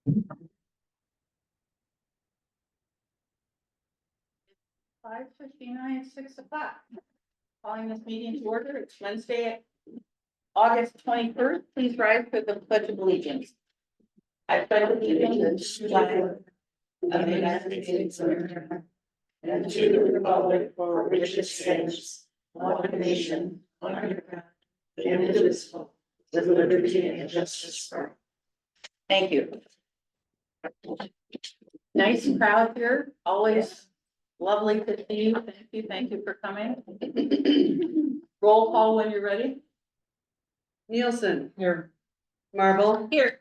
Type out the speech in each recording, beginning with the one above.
5:59, 6 o'clock. Calling this meeting to order. It's Wednesday, August 21st. Please rise for the Pledge of Allegiance. I pledge allegiance to the flag of the United States of America and to the republic for which it stands, one nation, under God, indivisible, with liberty and justice for all. Thank you. Nice crowd here, always lovely to see you. Thank you for coming. Roll call when you're ready. Nielsen, here. Marble, Here.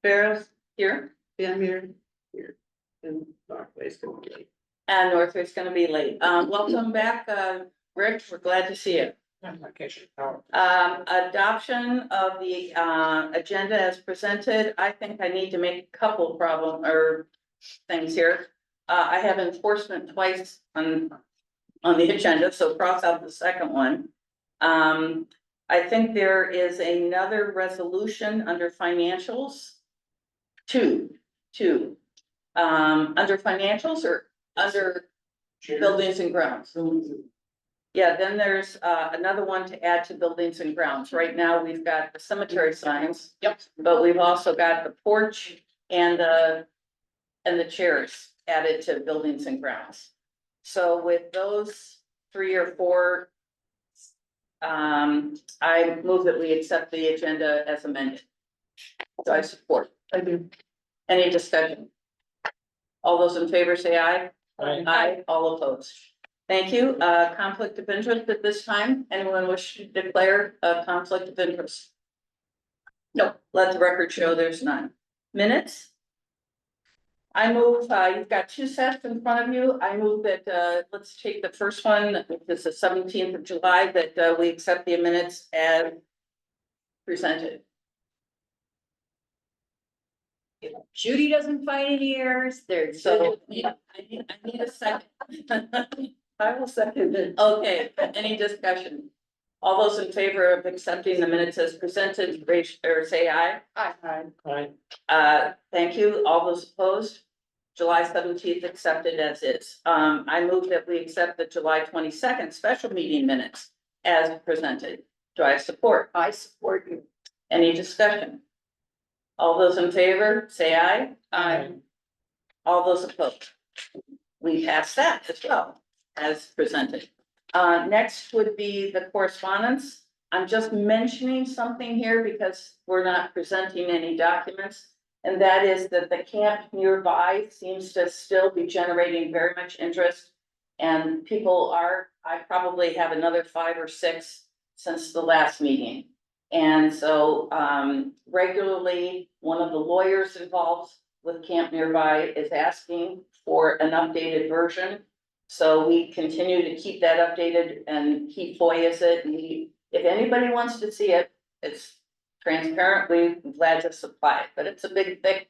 Ferris, Here. Van Meer, here. And Barclays going to be. And Northway's gonna be late. Welcome back, Rick. We're glad to see you. Adoption of the agenda as presented. I think I need to make a couple things here. I have enforcement twice on the agenda, so cross out the second one. I think there is another resolution under financials. Two, under financials or under buildings and grounds. Yeah, then there's another one to add to buildings and grounds. Right now, we've got the cemetery signs. Yep. But we've also got the porch and the chairs added to buildings and grounds. So with those 3 or 4, I move that we accept the agenda as amended. So I support. I do. Any discussion? All those in favor say aye. Aye. Aye, all opposed. Thank you. Conflict of interest at this time. Anyone wish to declare a conflict of interest? No, let the record show there's none. Minutes? I move, you've got 2 sets in front of you. I move that, let's take the first one, which is the 17th of July, that we accept the minutes as presented. Judy doesn't find any errors, there's So I need a second. I will second it. Okay, any discussion? All those in favor of accepting the minutes as presented, raise or say aye. Aye. Thank you. All those opposed? July 17th accepted as is. I move that we accept the July 22nd special meeting minutes as presented. Do I support? I support you. Any discussion? All those in favor, say aye. Aye. All those opposed? We pass that as well as presented. Next would be the correspondence. I'm just mentioning something here because we're not presenting any documents. And that is that the camp nearby seems to still be generating very much interest. And people I probably have another 5 or 6 since the last meeting. And so regularly, one of the lawyers involved with camp nearby is asking for an updated version. So we continue to keep that updated and he FOIAs it. And if anybody wants to see it, it's transparently glad to supply it, but it's a big, thick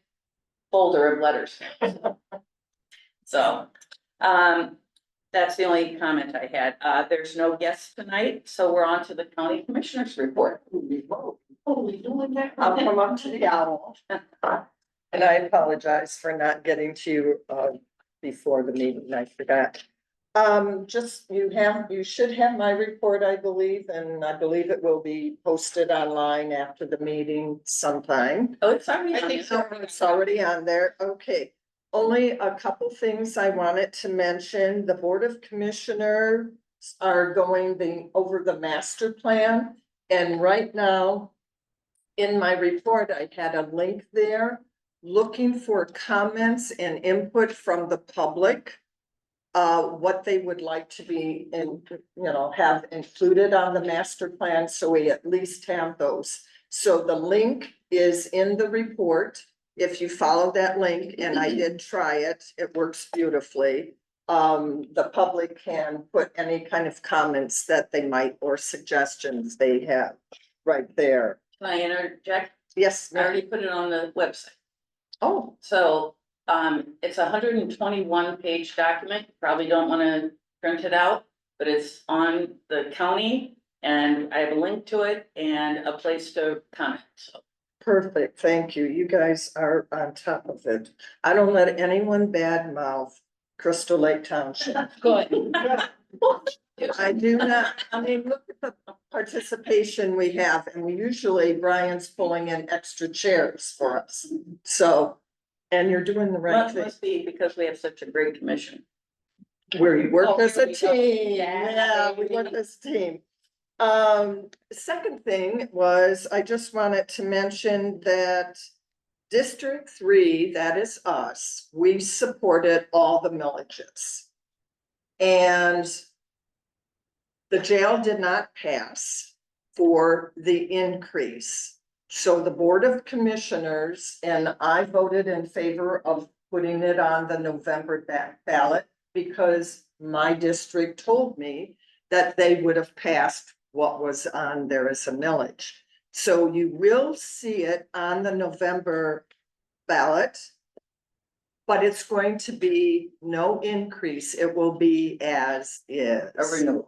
folder of letters. So that's the only comment I had. There's no guests tonight, so we're on to the county commissioner's report. I'll come up to the owl. And I apologize for not getting to you before the meeting, I forgot. You should have my report, I believe, and I believe it will be posted online after the meeting sometime. Oh, it's already I on think there. it's already on there, okay. Only a couple things I wanted to mention. The Board of Commissioners are going over the master plan. And right now, in my report, I had a link there looking for comments and input from the public. What they would like to be have included on the master plan, so we at least have those. So the link is in the report. If you follow that link, and I did try it, it works beautifully. The public can put any kind of comments that they might or suggestions they have right there. Can I interject? Yes, I already put it on the website. oh, So it's a 121 page document. Probably don't want to print it out, but it's on the county and I have a link to it and a place to comment. So Perfect, thank you. You guys are on top of it. I don't let anyone badmouth Crystal Lake Township. Good. I do not, I mean, look at the participation we have, and we usually, Brian's pulling in extra chairs for us. So, and you're doing the right thing. Must be because we have such a great commission. Where you work Oh, as here a we go. team, Yeah, yeah, we work baby. as a team. Second thing was, I just wanted to mention that District 3, that is us, we supported all the millages. And the jail did not pass for the increase. So the Board of Commissioners, and I voted in favor of putting it on the November ballot because my district told me that they would have passed what was on there as a millage. So you will see it on the November ballot. But it's going to be no increase. It will be as is.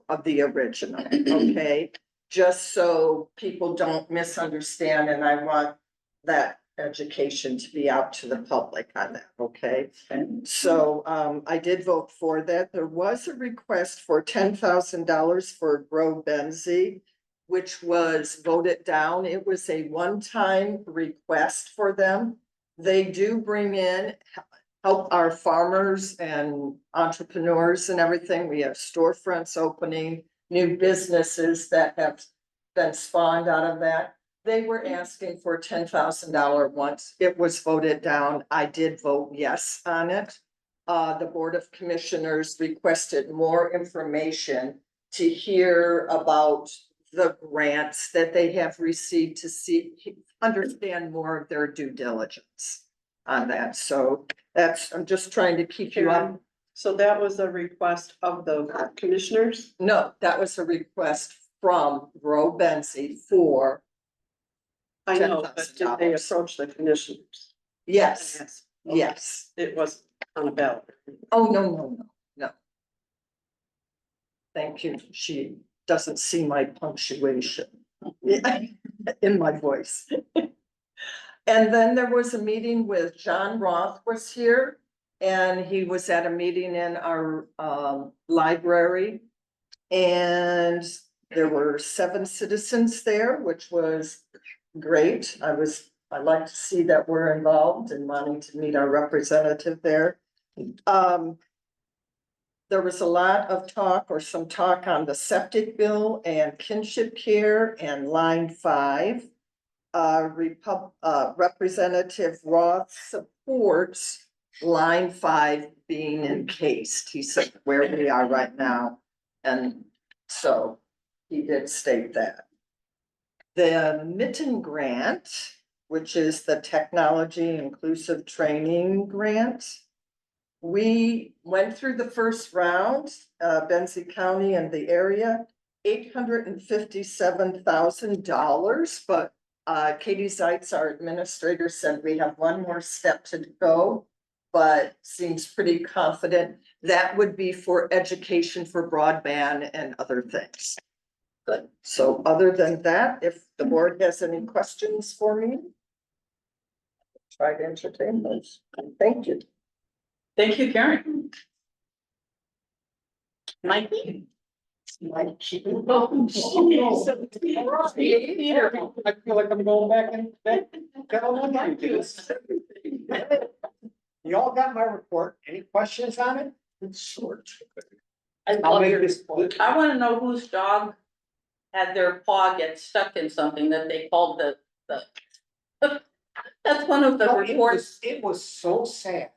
Of the original, okay? Just so people don't misunderstand, and I want that education to be out to the public on that, okay? So, I did vote for that. There was a request for $10,000 for Grow Benzie, which was voted down. It was a one-time request for them. They do bring in help our farmers and entrepreneurs and everything. We have storefronts opening, new businesses that have been spawned out of that. They were asking for $10,000 once. It was voted down. I did vote yes on it. The Board of Commissioners requested more information to hear about the grants that they have received to understand more of their due diligence on that. So that's, I'm just trying to keep you up. So that was a request of the commissioners? No, that was a request from Grow Benzie for, I know, but did they $10,000. approach the commissioners? yes, Okay. yes. It was on a ballot. Oh, no. Thank you. She doesn't see my punctuation in my voice. And then there was a meeting with John Roth was here, and he was at a meeting in our library. And there were 7 citizens there, which was great. I like to see that we're involved and wanting to meet our representative there. There was a lot of talk or some talk on the septic bill and kinship care and line 5. Representative Roth supports line 5 being encased. He said where we are right now. And so he did state that. The Mitten Grant, which is the Technology Inclusive Training Grant. We went through the first round, Benzie County and the area, $857,000, but Katie Zeitz, our administrator, said we have one more step to go, but seems pretty confident. That would be for education for broadband and other things. Good. So other than that, if the board has any questions for me, try to entertain those. Thank you. Thank you, Karen. Mikey? I feel like I'm going back in, elementary. You all got my report. Any questions on it? It's short. I'll make this quick. I wanna know whose dog had their paw get stuck in something that they called the. That's one of the No, reports. it was so sad.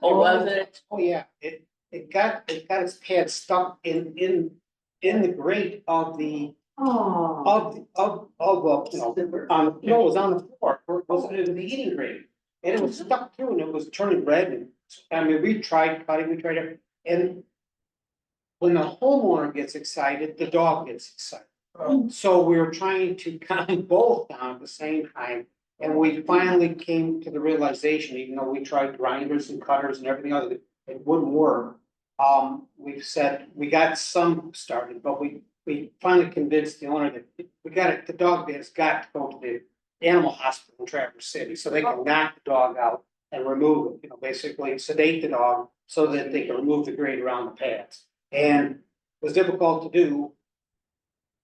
Or was it? Oh, yeah, it got its pad stuck in the grate of the, no, it was on the floor, it was in the heating grate. And it was stuck through and it was turning red, and, I mean, we tried cutting, it, and when the homeowner gets excited, the dog gets excited. So we were trying to calm them both down at the same time, and we finally came to the realization, even though we tried grinders and cutters and everything else, it wouldn't work. We've said, we got some started, but we finally convinced the owner that the dog has got to go to animal hospital in Traverse City, so they can knock the dog out and remove it, basically sedate the dog so that they can remove the grate around the pads. And it was difficult to do.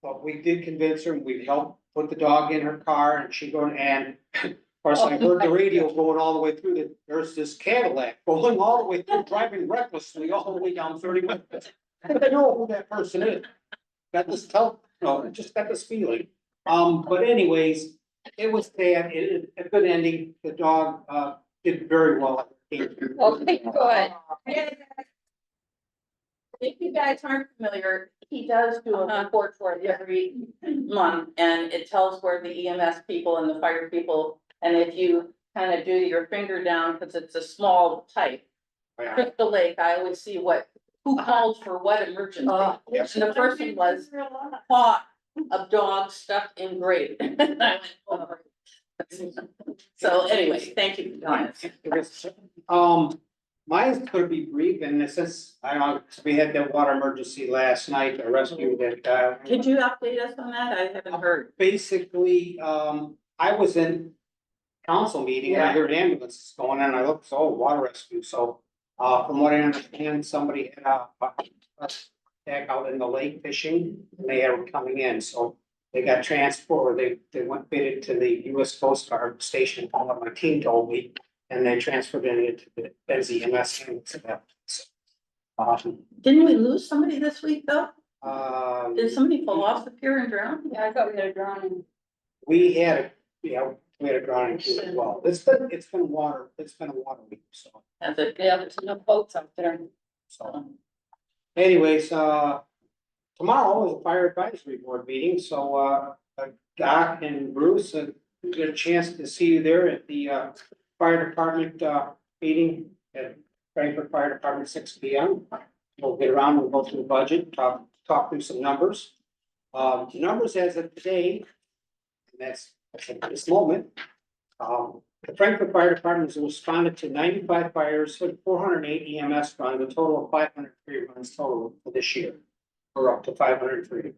But we did convince her, and we helped put the dog in her car, and she going, and of course, I heard the radio going all the way through there's this Cadillac going all the way through, driving recklessly all the way down 30 minutes. I know who that person is. Got this just got this feeling. But anyways, it was sad, a good ending, the dog, did very well. Okay, good. If you guys aren't familiar, he does do a report for it every month, and it tells where the EMS people and the fire people, and if you kind of do your finger down, because it's a small type. Yeah. Crystal Lake, I always see who called for what emergency. Yes. And the person was caught a dog stuck in grate. So anyway, thank you for telling us. Mine's gonna be brief, and since we had that water emergency last night, a rescue that, Could you update us on that? I haven't heard. basically, I was in council meeting, and I heard ambulances going, and I looked, water rescue, so, from what I understand, somebody had a attack out in the lake fishing, and they were coming in, so they got transported, they went fitted to the US Coast Guard station, what my team told me, and they transferred it into the EMS. Didn't we lose somebody this week, though? Um, Did somebody fall off the pier and drown? Yeah, I thought we had a drowning. we had a drowning too as well. It's been a water week, so. Has it? Yeah, there's enough boats out there. So anyways, tomorrow is a fire advisory board meeting, so, Doc and Bruce, get a chance to see you there at the, fire department, meeting at Frankfort Fire Department, 6 P.M. We'll get around, we'll go through the budget, talk through some numbers. Numbers as of today, and that's at this moment. The Frankfort Fire Department has responded to 95 fires, 408 EMS runs, a total of 503 runs total for this year. We're up to 503.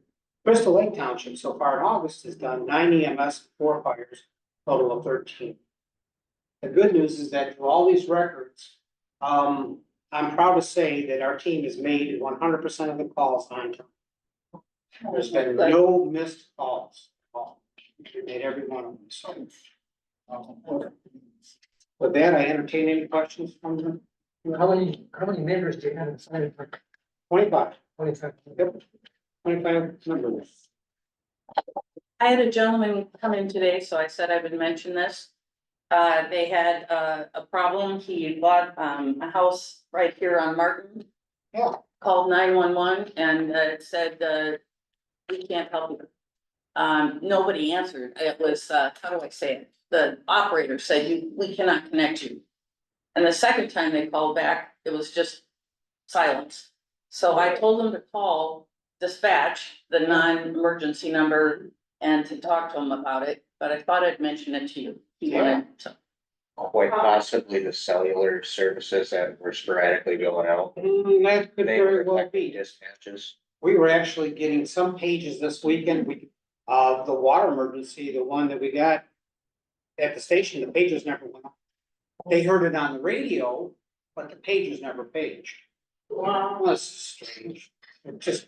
Crystal Lake Township so far in August has done 9 EMS, 4 fires, total of 13. The good news is that through all these records, I'm proud to say that our team has made 100% of the calls on time. There's been no missed calls. We made every one of them, so. With that, I entertain any questions from them. How many members do you have inside? 25. 25. Yep. 25 members. I had a gentleman come in today, so I said I would mention this. They had a problem. He bought a house right here on Martin. Yeah. Called 911 and it said, we can't help you. Nobody answered. It was, how do I say it? The operator said, we cannot connect you. And the second time they called back, it was just silence. So I told them to call dispatch, the non-emergency number, and to talk to them about it, but I thought I'd mention it to you. You wanted to- Quite possibly the cellular services that were sporadically going out. That could They very were well affecting be. dispatches. We were actually getting some pages this weekend. The water emergency, the one that we got at the station, the pages never went up. They heard it on the radio, but the pages never paged. Wow. That's strange. It just,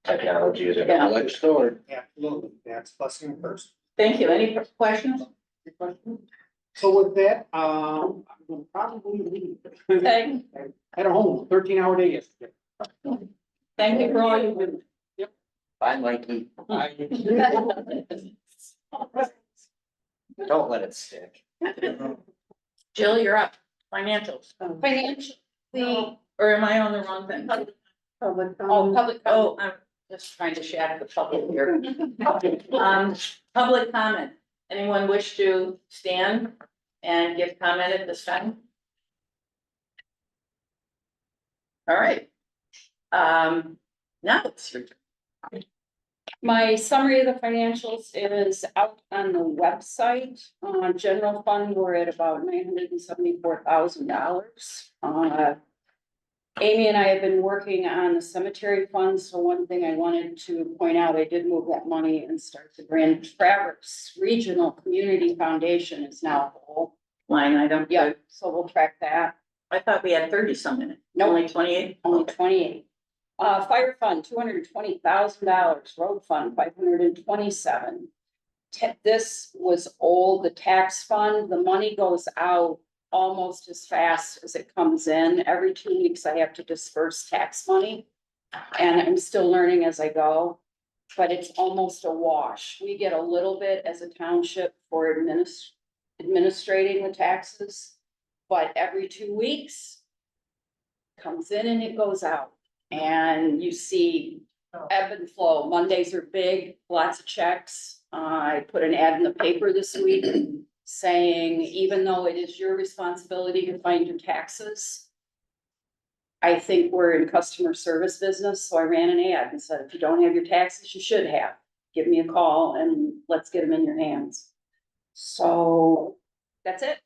Technology is a Yeah. double-edged sword. absolutely, that's blessing and curse. Thank you. Any questions? So with that, I'm gonna probably leave. Okay. At home, 13-hour day yesterday. Thank you for all you do. Bye, Mikey. Don't let it stick. Jill, you're up. Financials. Financially, Or am I on the wrong thing? Public. Oh, public, I'm just trying to shatter the public here. Public comment. Anyone wish to stand and give comment at this time? All right. Now it's your turn. my summary of the financials is out on the website. General fund, we're at about $974,000. Amy and I have been working on the cemetery funds, so one thing I wanted to point out, I did move that money and start the Grand Traverse Regional Community Foundation is now whole. Line item. Yeah, so we'll track that. I thought we had 30 some in it. Nope. Only 28? Only 28. Fire fund, $220,000, road fund, 527. This was old, the tax fund, the money goes out almost as fast as it comes in. Every 2 weeks I have to disperse tax money. And I'm still learning as I go, but it's almost a wash. We get a little bit as a township for administrating the taxes. But every 2 weeks comes in and it goes out. And you see ebb and flow. Mondays are big, lots of checks. I put an ad in the paper this week saying, even though it is your responsibility to find your taxes, I think we're in customer service business, so I ran an ad and said, if you don't have your taxes, you should have. Give me a call and let's get them in your hands. So that's it.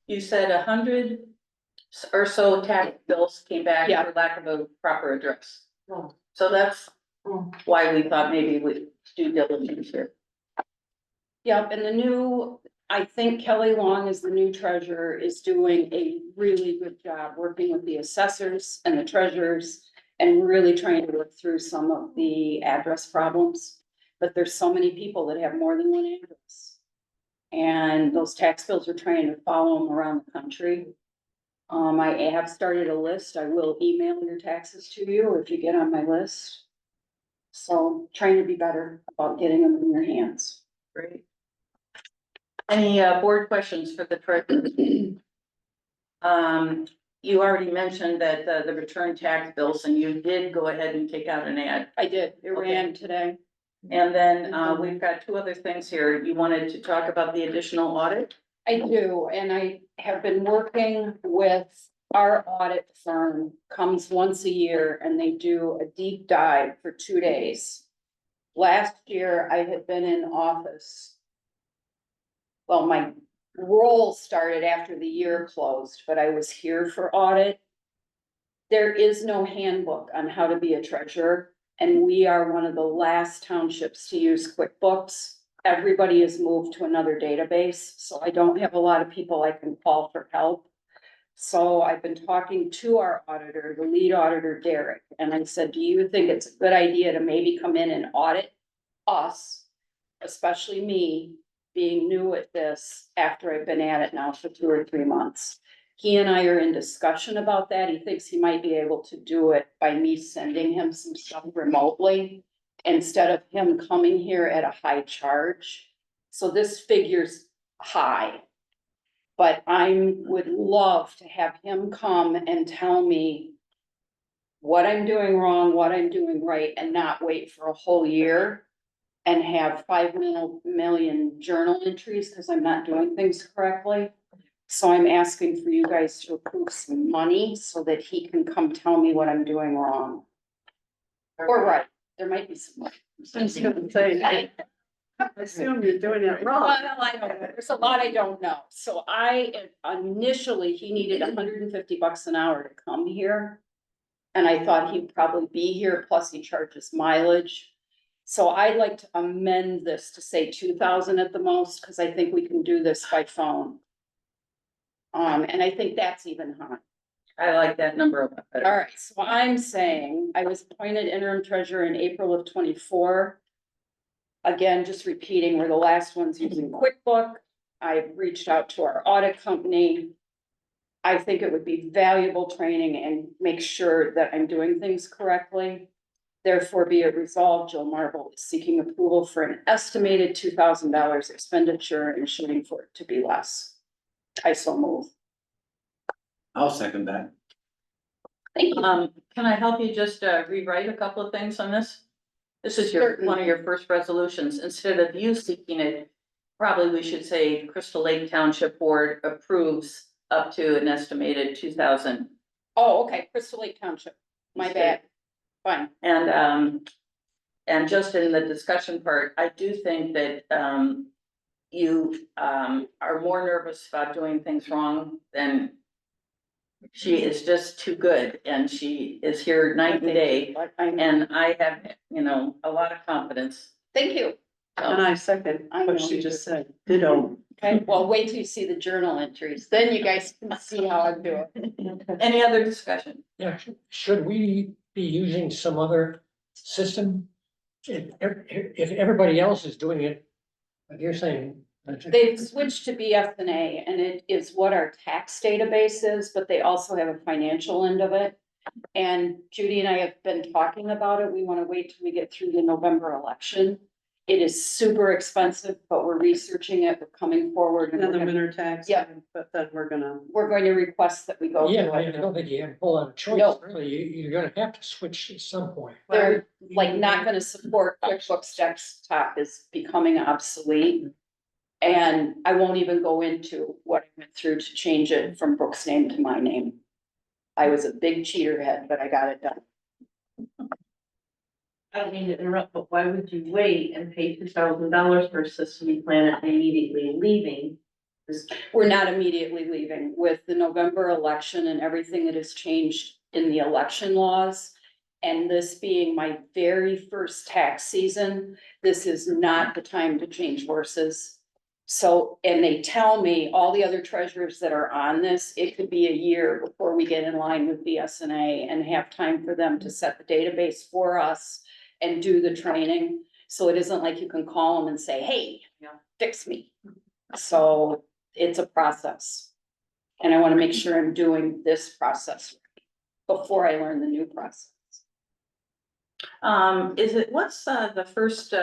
You said 100 or so tax bills came back Yeah. for lack of a proper address. Oh. So that's Oh. why we thought maybe we'd do diligence here. Yep, and the new, I think Kelly Long is the new treasurer, is doing a really good job working with the assessors and the treasurers and really trying to work through some of the address problems. But there's so many people that have more than one address. And those tax bills are trying to follow them around the country. I have started a list. I will email your taxes to you if you get on my list. So trying to be better about getting them in your hands. Great. Any board questions for the treasurer? You already mentioned that the return tax bills, and you did go ahead and take out an ad. I did, it Okay. ran today. And then we've got two other things here. You wanted to talk about the additional audit? I do, and I have been working with our audit firm, comes once a year and they do a deep dive for 2 days. Last year I had been in office. Well, my role started after the year closed, but I was here for audit. There is no handbook on how to be a treasurer, and we are one of the last townships to use QuickBooks. Everybody has moved to another database, so I don't have a lot of people I can call for help. So I've been talking to our auditor, the lead auditor, Derek, and I said, do you think it's a good idea to maybe come in and audit us, especially me, being new at this after I've been at it now for 2 or 3 months? He and I are in discussion about that. He thinks he might be able to do it by me sending him some stuff remotely instead of him coming here at a high charge. So this figure's high. But I would love to have him come and tell me what I'm doing wrong, what I'm doing right, and not wait for a whole year and have 5 million journal entries because I'm not doing things correctly. So I'm asking for you guys to approve some money so that he can come tell me what I'm doing wrong. Or right, there might be some. I was gonna say, I assume you're doing it Well, wrong. I don't know. There's a lot I don't know. So initially, he needed $150 an hour to come here. And I thought he'd probably be here, plus he charges mileage. So I'd like to amend this to say 2,000 at the most, because I think we can do this by phone. And I think that's even high. I like that number a lot better. All right, so I'm saying I was appointed interim treasurer in April of 24. Again, just repeating, we're the last ones using QuickBook. I've reached out to our audit company. I think it would be valuable training and make sure that I'm doing things correctly. Therefore, be it resolved, Jill Marble is seeking approval for an estimated $2,000 expenditure and shooting for it to be less. I so move. I'll second that. Thank you. Can I help you just rewrite a couple of things on this? This is Certainly. one of your first resolutions. Instead of you seeking it, probably we should say Crystal Lake Township Board approves up to an estimated 2,000. Oh, okay, Crystal Lake Township. My bad. Fine. And just in the discussion part, I do think that you are more nervous about doing things wrong than She is just too good and she is here night and day. And I have, a lot of confidence. Thank you. And I second I know what she you just do. said. Ditto. Okay, well, wait till you see the journal entries, then you guys can see how I'm doing. Any other discussion? Yeah, should we be using some other system? If everybody else is doing it, like you're saying. They've switched to BFNA and it is what our tax database is, but they also have a financial end of it. And Judy and I have been talking about it. We want to wait till we get through the November election. It is super expensive, but we're researching it. We're coming forward. And And then the we're gonna- winter tax. Yeah. But then we're gonna, we're going to request that we go. Yeah, through I it. don't think you have a whole lot of choice, No. really. You're gonna have to switch at some point. They're like not gonna support QuickBooks Desktop is becoming obsolete. And I won't even go into what I went through to change it from Brooke's name to my name. I was a big cheater head, but I got it done. I don't mean to interrupt, but why would you wait and pay $2,000 for a system you plan on immediately leaving? We're not immediately leaving with the November election and everything that has changed in the election laws. And this being my very first tax season, this is not the time to change horses. So, and they tell me, all the other treasurers that are on this, it could be a year before we get in line with BSNA and have time for them to set the database for us and do the training. So it isn't like you can call them and say, hey, fix me. So it's a process. And I want to make sure I'm doing this process before I learn the new process. What's the first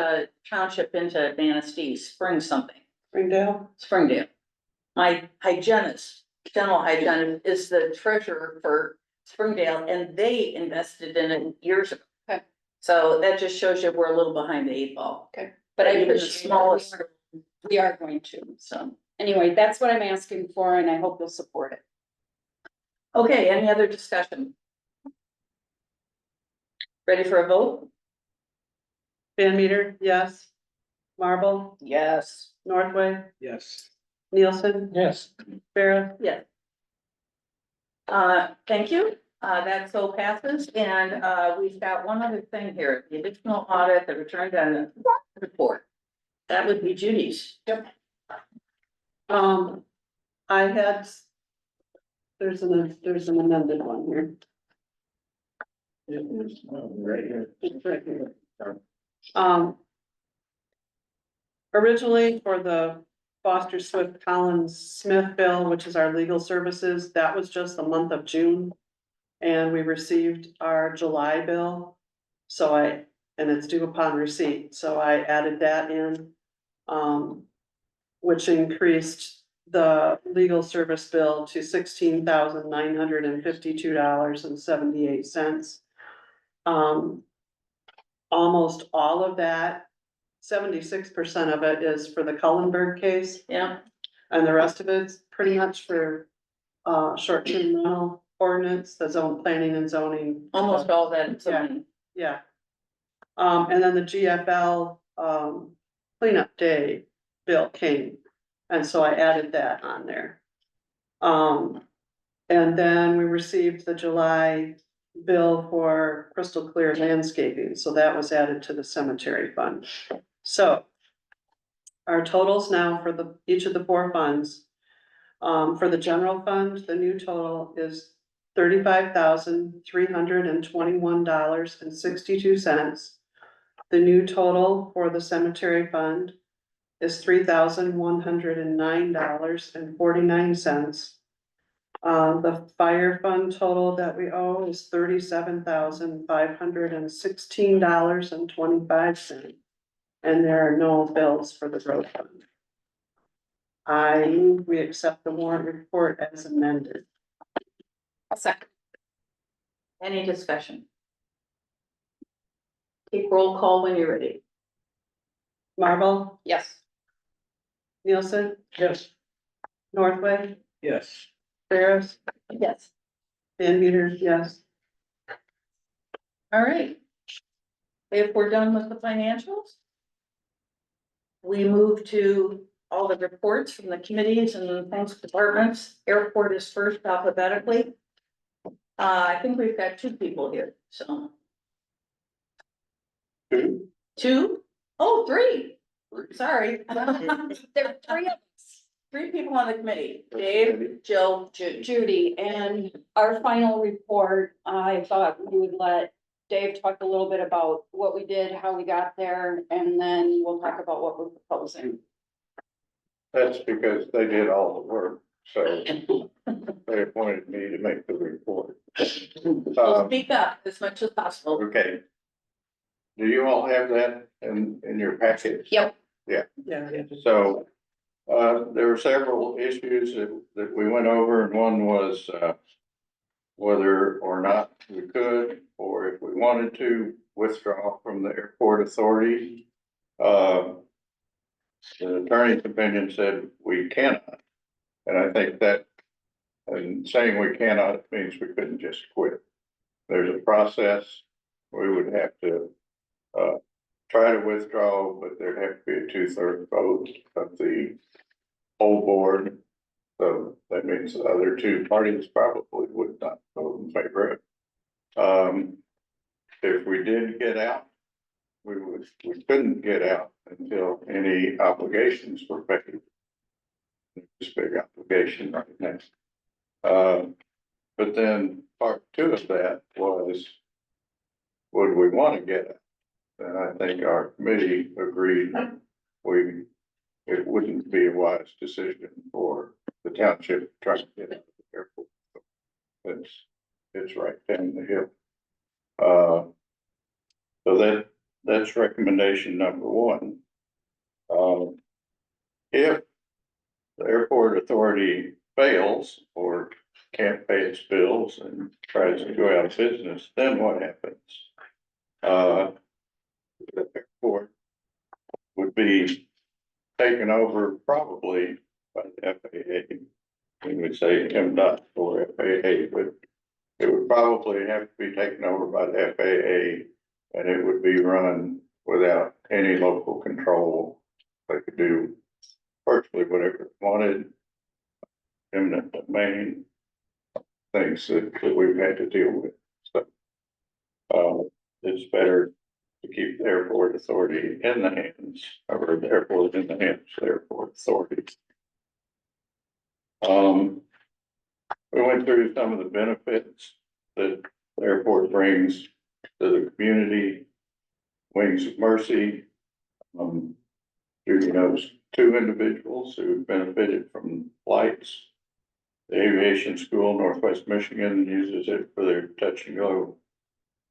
township into Manistee, Spring something? Springdale, Springdale. My hygienist, general hygienist, is the treasurer for Springdale, and they invested in it years ago. Okay. So that just shows you we're a little behind the eight ball. But I Even the appreciate it. smallest. We are going to. So anyway, that's what I'm asking for and I hope you'll support it. Okay, any other discussion? Ready for a vote? Van Meter, yes. Marble, Yes. Northway, Yes. Nielsen, Yes, Farah. Yes. Thank you. That so passes, and we've got one other thing here, the additional audit, the return on report. That would be Judy's. I had. There's an amended one here. Right here. It's right here. Originally for the Foster Swift Collins Smith bill, which is our legal services, that was just the month of June. And we received our July bill. And it's due upon receipt, so I added that in. Which increased the legal service bill to $16,952.78. Almost all of that, 76% of it is for the Cullenberg case, Yeah, and the rest of it's pretty much for short-term rental ordinance, the zone planning and zoning. almost all that. It's only- Yeah. And then the GFL, cleanup day bill came, and so I added that on there. And then we received the July bill for Crystal Clear landscaping, so that was added to the cemetery fund. So our totals now for each of the four funds. For the general fund, the new total is $35,321.62. The new total for the cemetery fund is $3,109.49. The fire fund total that we owe is $37,516.25. And there are no bills for the road fund. I move we accept the warrant report as amended. A second. Any discussion? Take roll call when you're ready. Marble, Yes. Nielsen, yes. Northway, Yes. Ferris, Yes. Van Meter, yes. All right. If we're done with the financials, we move to all the reports from the committees and the thanks departments. Airport is first alphabetically. I think we've got two people here, so. Two? Two? Oh, three. Sorry. There are three of us. Three people on the committee, Dave, Jill, Judy. Judy, and our final report, I thought we would let Dave talk a little bit about what we did, how we got there, and then we'll talk about what we're proposing. That's because they did all the work, so they appointed me to make the report. So speak up as much as possible. Okay. Do you all have that in your package? Yep. Yeah. So, there were several issues that we went over, and one was, whether or not we could, or if we wanted to withdraw from the airport authority. The attorney's opinion said we cannot. And I think that, and saying we cannot means we couldn't just quit. There's a process. We would have to, try to withdraw, but there'd have to be a 2/3 vote of the whole board. So that means the other two parties probably would not vote in favor of it. If we did get out, we couldn't get out until any obligations were paid. This big obligation right now. But then part two of that was, would we want to get out? And I think our committee agreed it wouldn't be a wise decision for the township to try to get out of the airport. It's right down the hill. So that's recommendation number one. If the airport authority fails or can't pay its bills and tries to go out of business, then what happens? The airport would be taken over probably by the FAA. We would say MDOT or FAA, but it would probably have to be taken over by the FAA, and it would be run without any local control. They could do virtually whatever it wanted, eminent domain, things that we've had to deal with. So, it's better to keep the airport authority in the hands, or the airport in the hands of the airport authority. We went through some of the benefits that the airport brings to the community. Wings of Mercy, Judy knows two individuals who benefited from flights. The aviation school, Northwest Michigan, uses it for their touch and go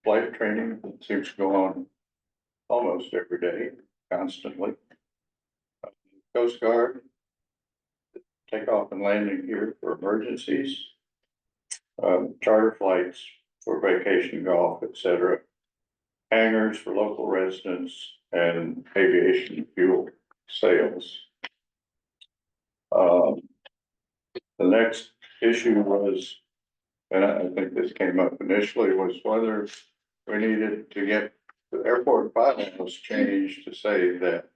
flight training. It seems to go on almost every day, constantly. Coast Guard, takeoff and landing here for emergencies. Charter flights for vacation, golf, etc. Hangars for local residents and aviation fuel sales. The next issue was, and I think this came up initially, was whether we needed to get the airport bylaws changed to say that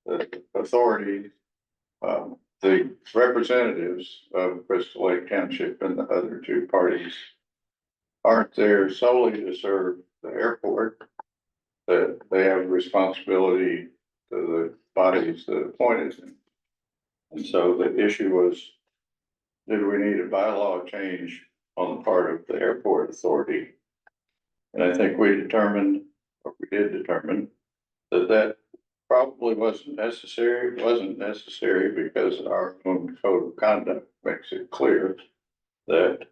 the authority, the representatives of Crystal Lake Township and the other two parties aren't there solely to serve the airport, that they have responsibility to the bodies that appointed them. And so the issue was, did we need a bylaw change on the part of the airport authority? And I think we determined, or we did determine, that probably wasn't necessary. It wasn't necessary because our own code of conduct makes it clear that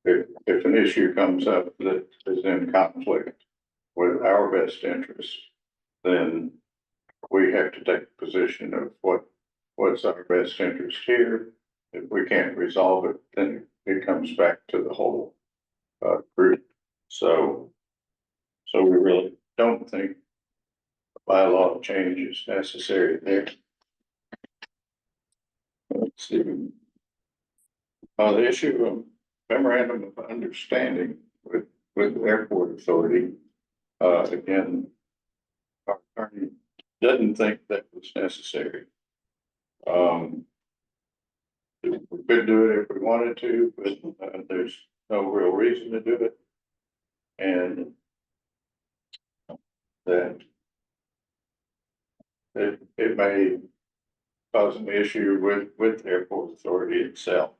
if an issue comes up that is in conflict with our best interest, then we have to take a position of what's our best interest here. If we can't resolve it, then it comes back to the whole group. So we really don't think a bylaw change is necessary there. Let's see. The issue of memorandum of understanding with the airport authority, again, our attorney doesn't think that was necessary. We could do it if we wanted to, but there's no real reason to do it. And that it may cause an issue with the airport authority itself.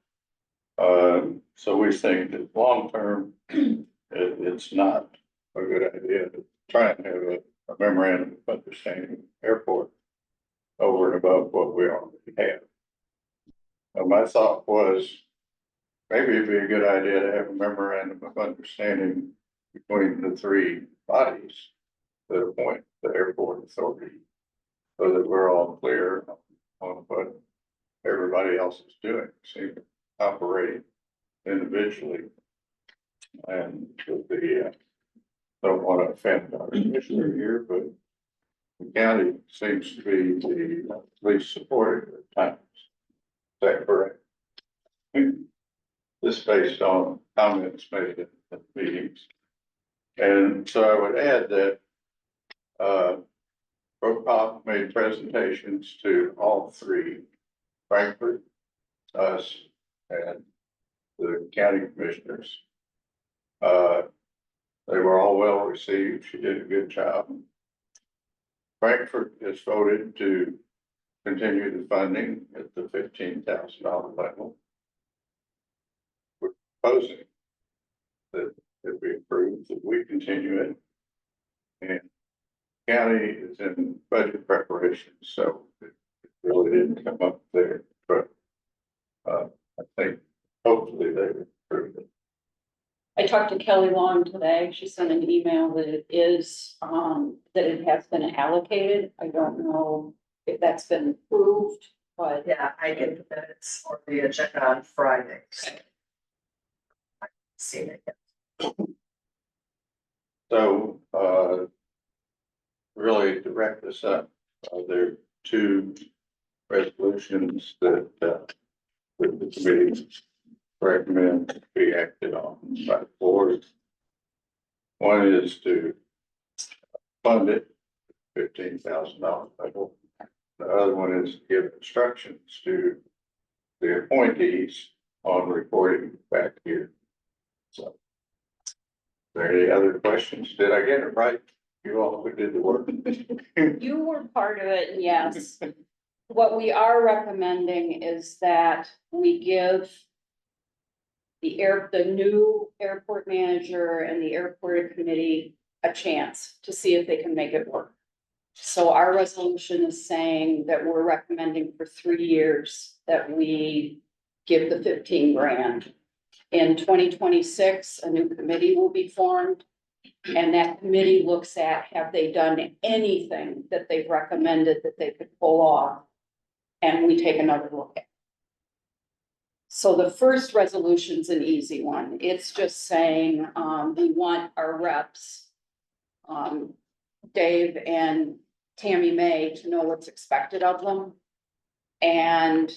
So we think that long-term, it's not a good idea to try and have a memorandum of understanding with the airport over and above what we already have. My thought was, maybe it'd be a good idea to have a memorandum of understanding between the three bodies that appoint the airport authority, so that we're all clear on what everybody else is doing, seem to operate individually. And the, don't want to offend our commissioner here, but the county seems to be the least supportive at times. Is that correct? This based on comments made at meetings. And so I would add that Brooke made presentations to all three, Frankfort, us, and the county commissioners. They were all well received. She did a good job. Frankfort has voted to continue the funding at the $15,000 level. We're proposing that if we approve, that we continue it. And county is in budget preparation, so it really didn't come up there, but I think hopefully they would approve it. I talked to Kelly Long today. She sent an email that it is, that it has been allocated. I don't know if that's been approved, but Yeah, I get the minutes or the agenda on Friday. So I haven't seen it yet. So, really to wrap this up, there are two resolutions that the committee recommend be acted on by the board. One is to fund it, $15,000 level. The other one is to give instructions to the appointees on reporting back here. So, are there any other questions? Did I get it right? You all who did the work. you were part of it, and yes. What we are recommending is that we give the new airport manager and the airport committee a chance to see if they can make it work. So our resolution is saying that we're recommending for 3 years that we give the 15 grand. In 2026, a new committee will be formed. And that committee looks at, have they done anything that they've recommended that they could pull off? And we take another look at it. So the first resolution's an easy one. It's just saying, we want our reps, Dave and Tammy May, to know what's expected of them. And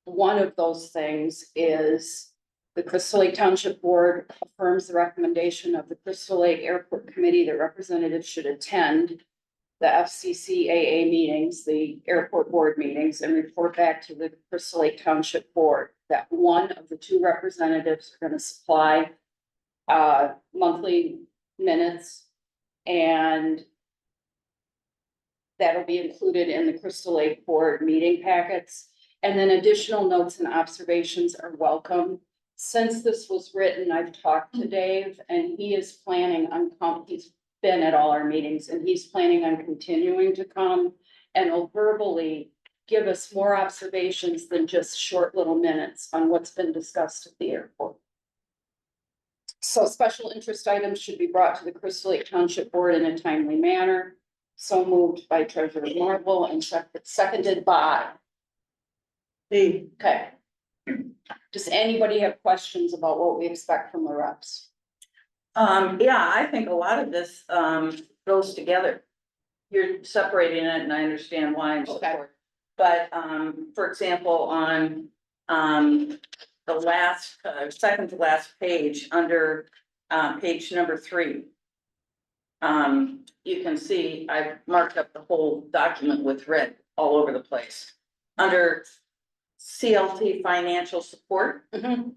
one of those things is the Crystal Lake Township Board affirms the recommendation of the Crystal Lake Airport Committee that representatives should attend the FCCAA meetings, the airport board meetings, and report back to the Crystal Lake Township Board that one of the two representatives are going to supply monthly minutes, and that'll be included in the Crystal Lake Board meeting packets. And then additional notes and observations are welcome. Since this was written, I've talked to Dave, and he is planning on he's been at all our meetings, and he's planning on continuing to come and will verbally give us more observations than just short little minutes on what's been discussed at the airport. So special interest items should be brought to the Crystal Lake Township Board in a timely manner. So moved by Treasurer Marble and seconded by. Okay. Does anybody have questions about what we expect from the reps? Yeah, I think a lot of this, goes together. You're separating it and I understand why and so Okay. forth. But, for example, on, the last, second to last page, under, page number 3. You can see I've marked up the whole document with red all over the place. Under CLT financial support. Mhm.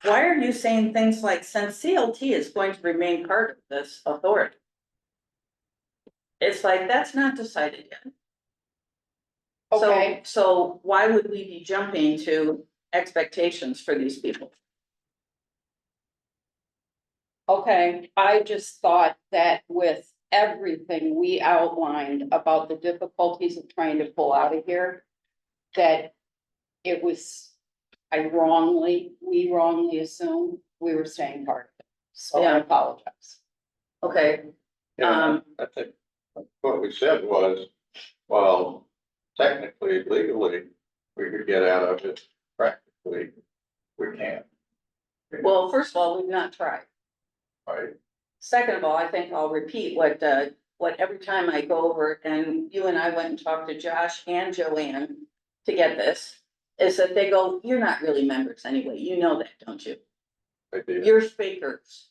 Why are you saying things like, since CLT is going to remain part of this authority? It's like, that's not decided yet. Okay, So why would we be jumping to expectations for these people? okay, I just thought that with everything we outlined about the difficulties of trying to pull out of here, that it was, we wrongly assumed we were staying part of it, so I Yeah. apologize. Okay, Yeah, I think what we said was, well, technically, legally, we could get out of it, practically, we can't. well, first of all, we've not tried. Right, Second of all, I think I'll repeat what every time I go over, and you and I went and talked to Josh and Joanne to get this, is that they go, you're not really members anyway, you know that, don't you? I did. You're speakers.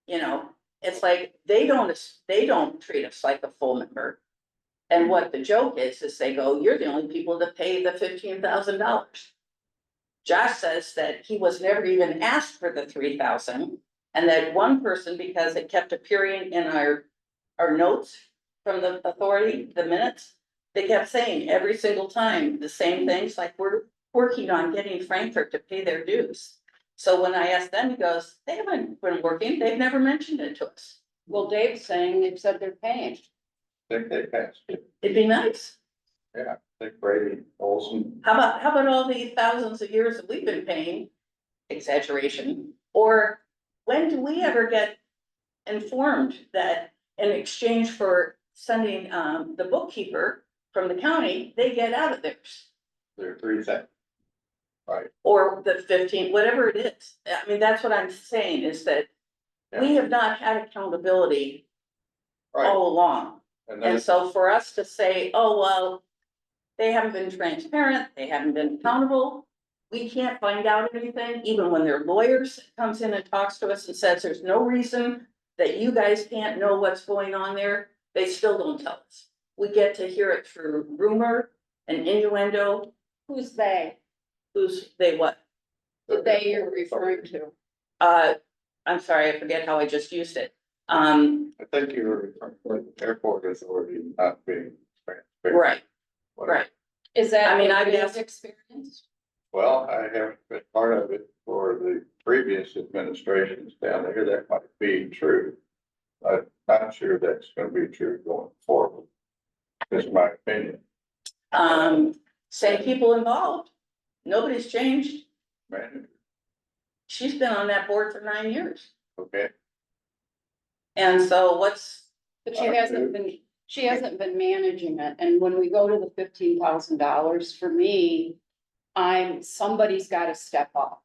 You know, it's like, they don't treat us like a full member. And what the joke is they go, you're the only people that pay the $15,000. Josh says that he was never even asked for the 3,000, and that one person, because it kept appearing in our notes from the authority, the minutes, they kept saying every single time the same things, like, we're working on getting Frankfort to pay their dues. So when I asked them, he goes, they haven't been working, they've never mentioned it to us. Well, Dave's saying they've said they're paying. I think they passed it, It'd be nice. yeah, I think Brady Olson, How about all the thousands of years that we've been paying? Exaggeration. Or when do we ever get informed that in exchange for sending the bookkeeper from the county, they get out of theirs? they're 3,000. Right, Or the 15, whatever it is. I mean, that's what I'm saying, is that we have not had accountability right, all along. and then, And so for us to say, oh, well, they haven't been transparent, they haven't been accountable, we can't find out anything, even when their lawyers comes in and talks to us and says, there's no reason that you guys can't know what's going on there, they still don't tell us. We get to hear it through rumor and innuendo. Who's they? Who's they what? The they you're referring to. I'm sorry, I forget how I just used it. I think you were referring to the airport authority not being transparent. Right, right. Is that? I mean, what I've you've asked- experienced? Well, I have been part of it for the previous administrations down there, that might be true. I'm not sure that's gonna be true going forward. That's my opinion. Same people involved. Nobody's changed. Manager, She's been on that board for 9 years. okay, And so But she hasn't been managing it, and when we go to the $15,000, for me, somebody's gotta step up.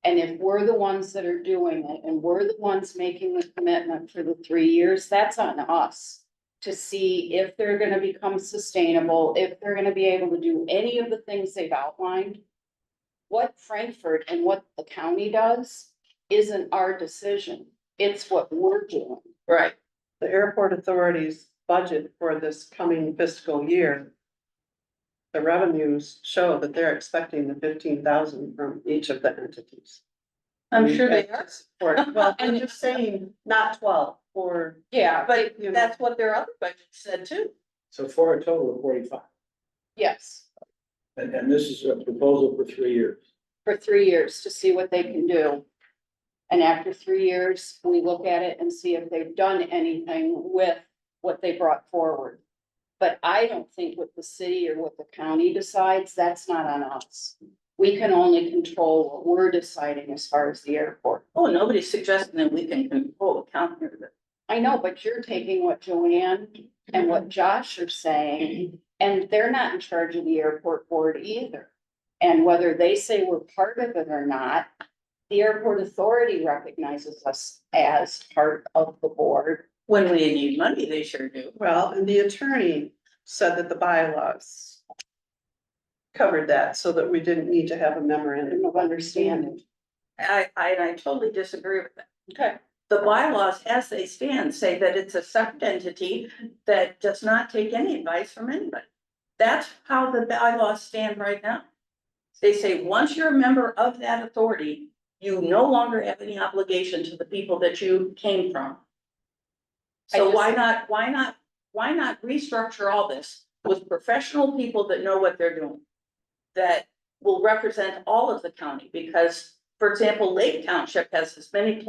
And if we're the ones that are doing it, and we're the ones making the commitment for the 3 years, that's on us. To see if they're gonna become sustainable, if they're gonna be able to do any of the things they've outlined. What Frankfort and what the county does isn't our decision, it's what we're doing. right. The airport authority's budget for this coming fiscal year. The revenues show that they're expecting the 15,000 from each of the entities. I'm sure they are. Well, I'm just saying, not 12, for, Yeah, But You know. that's what their other budget said too. So for a total of 45, yes, and this is a proposal for 3 years. for 3 years to see what they can do. And after 3 years, we look at it and see if they've done anything with what they brought forward. But I don't think what the city or what the county decides, that's not on us. We can only control what we're deciding as far as the airport. Oh, nobody's suggesting that we can control the county. I know, but you're taking what Joanne and what Josh are saying, and they're not in charge of the airport board either. And whether they say we're part of it or not, the airport authority recognizes us as part of the board. When we need money, they sure do. well, and the attorney said that the bylaws covered that, so that we didn't need to have a memorandum of understanding. I totally disagree with that. Okay. The bylaws as they stand say that it's a separate entity that does not take any advice from anybody. That's how the bylaws stand right now. They say, once you're a member of that authority, you no longer have any obligation to the people that you came from. So why not restructure all this with professional people that know what they're doing? That will represent all of the county, because, for example, Lake Township has as many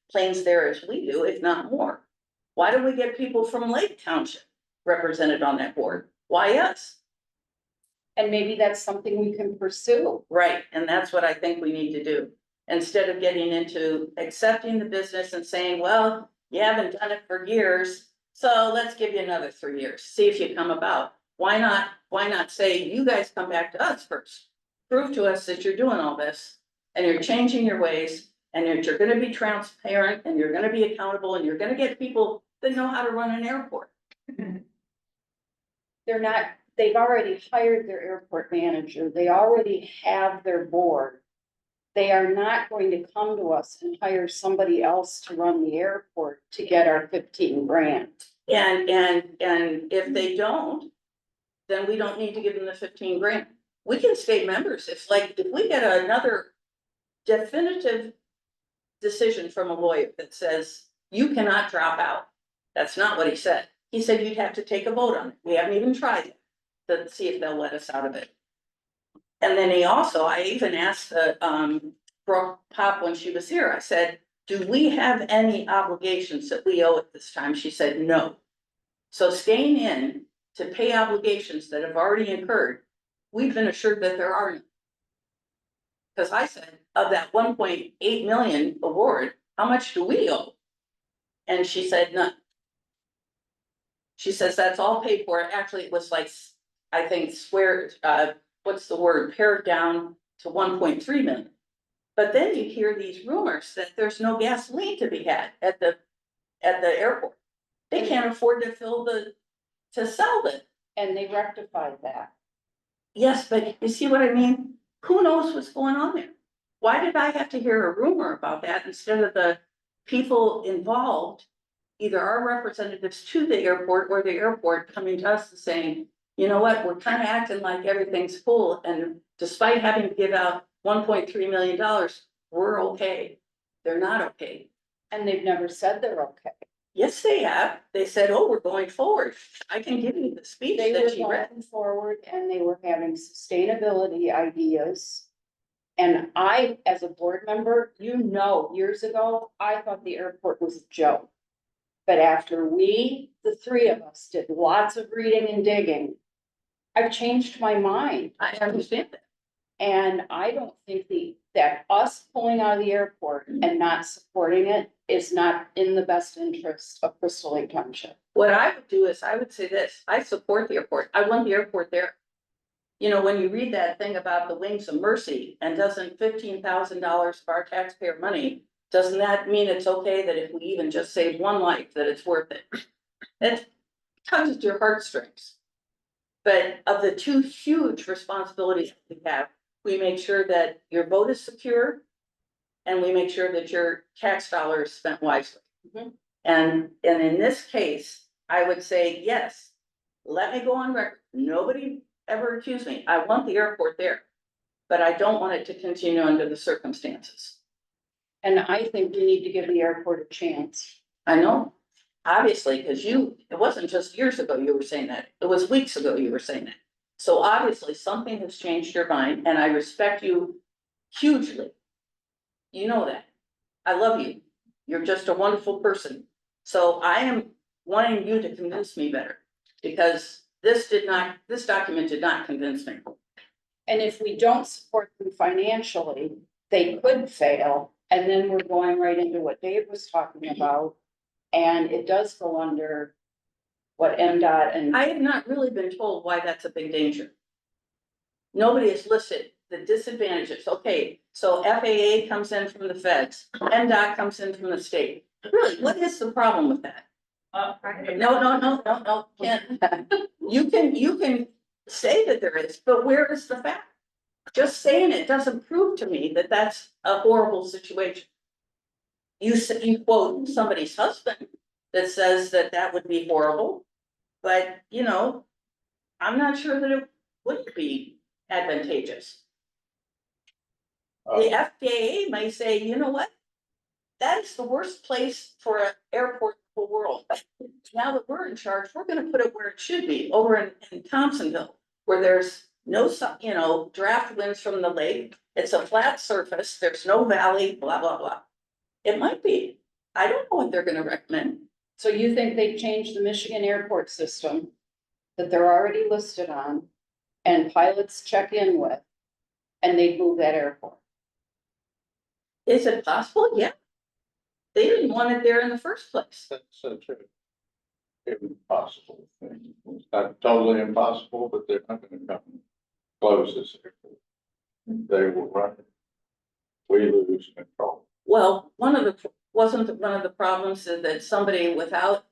planes there as we do, if not more. Why don't we get people from Lake Township represented on that board? Why us? And maybe that's something we can pursue. Right, and that's what I think we need to do. Instead of getting into accepting the business and saying, well, you haven't done it for years, so let's give you another 3 years, see if you come about. Why not say, you guys come back to us first? Prove to us that you're doing all this, and you're changing your ways, and you're gonna be transparent, and you're gonna be accountable, and you're gonna get people that know how to run an airport. They've already hired their airport manager, they already have their board. They are not going to come to us and hire somebody else to run the airport to get our 15 grand. And if they don't, then we don't need to give them the 15 grand. We can stay members. If we get another definitive decision from a lawyer that says you cannot drop out. That's not what he said. He said you'd have to take a vote on it. We haven't even tried it to see if they'll let us out of it. And then I even asked Brooke Pop when she was here, I said, do we have any obligations that we owe at this time? She said, no. So staying in to pay obligations that have already incurred, we've been assured that there are none. Because I said, of that 1.8 million award, how much do we owe? And she said, none. She says that's all paid for. Actually, it was like, I think, pared down to 1.3 million. But then you hear these rumors that there's no gasoline to be had at the airport. They can't afford to sell it. And they rectified that. Yes, but you see what I mean? Who knows what's going on there? Why did I have to hear a rumor about that instead of the people involved, either our representatives to the airport or the airport coming to us and saying, you know what, we're kind of acting like everything's full, and despite having to give out $1.3 million, we're okay. They're not okay. And they've never said they're okay. Yes, they have. They said, oh, we're going forward. I can give you the speech They were that she read. going forward and they were having sustainability ideas. And I, as a board member, years ago, I thought the airport was a joke. But after the three of us did lots of reading and digging, I've changed my mind. I understand that. And I don't think that us pulling out of the airport and not supporting it is not in the best interest of Crystal Lake Township. What I would do is I would say this, I support the airport. I want the airport there. You know, when you read that thing about the Wings of Mercy, and doesn't $15,000 of our taxpayer money, doesn't that mean it's okay that if we even just save one life, that it's worth it? It tugs at your heartstrings. But of the two huge responsibilities we have, we make sure that your vote is secure, and we make sure that your tax dollar is spent wisely. Mm-hmm. And in this case, I would say, yes, let me go on record. Nobody ever accused me. I want the airport there, but I don't want it to continue under the circumstances. And I think we need to give the airport a chance. I know, obviously, because it wasn't just years ago you were saying that. It was weeks ago you were saying that. So obviously something has changed your mind, and I respect you hugely. You know that. I love you. You're just a wonderful person. So I am wanting you to convince me better, because this document did not convince me. And if we don't support them financially, they could fail. And then we're going right into what Dave was talking about. And it does go under what MDOT and. I have not really been told why that's a big danger. Nobody has listed the disadvantages. Okay, so FAA comes in from the feds, MDOT comes in from the state. Really, what is the problem with that? No, Ken. You can say that there is, but where is the fact? Just saying it doesn't prove to me that that's a horrible situation. You quote somebody's husband that says that would be horrible, but I'm not sure that it would be advantageous. The FAA may say, you know what? That is the worst place for an airport in the world. Now that we're in charge, we're gonna put it where it should be, over in Thompsonville, where there's no, draft winds from the lake. It's a flat surface, there's no valley, blah, blah, blah. It might be. I don't know what they're gonna recommend. So you think they've changed the Michigan airport system that they're already listed on and pilots check in with, and they move that airport? Is it possible? Yeah. They didn't want it there in the first place. That's such a impossible thing. It's not totally impossible, but they're not gonna come close this airport. They will run it. We lose control. Well, wasn't one of the problems is that somebody without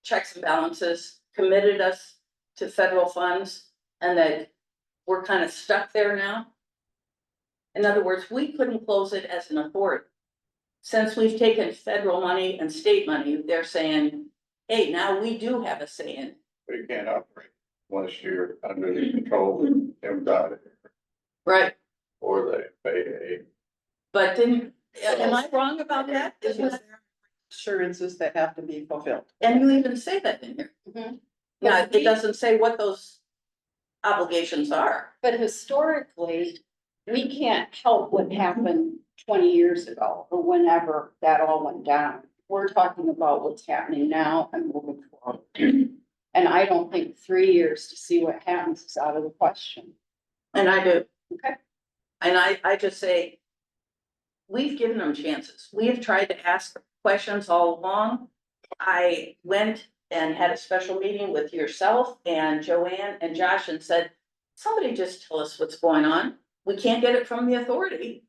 checks and balances committed us to federal funds and that we're kind of stuck there now? In other words, we couldn't close it as an authority. Since we've taken federal money and state money, they're saying, hey, now we do have a say in it. We can't operate unless you're under the control of MDOT Right, or the FAA. but then, am I wrong about that? There's assurances that have to be fulfilled. And you even say that in here. Mhm. Now, it doesn't say what those obligations are. But historically, we can't help what happened 20 years ago or whenever that all went down. We're talking about what's happening now and moving forward. And I don't think 3 years to see what happens is out of the question. And I do. Okay. And I just say, we've given them chances. We have tried to ask questions all along. I went and had a special meeting with yourself and Joanne and Josh and said, somebody just tell us what's going on. We can't get it from the authority.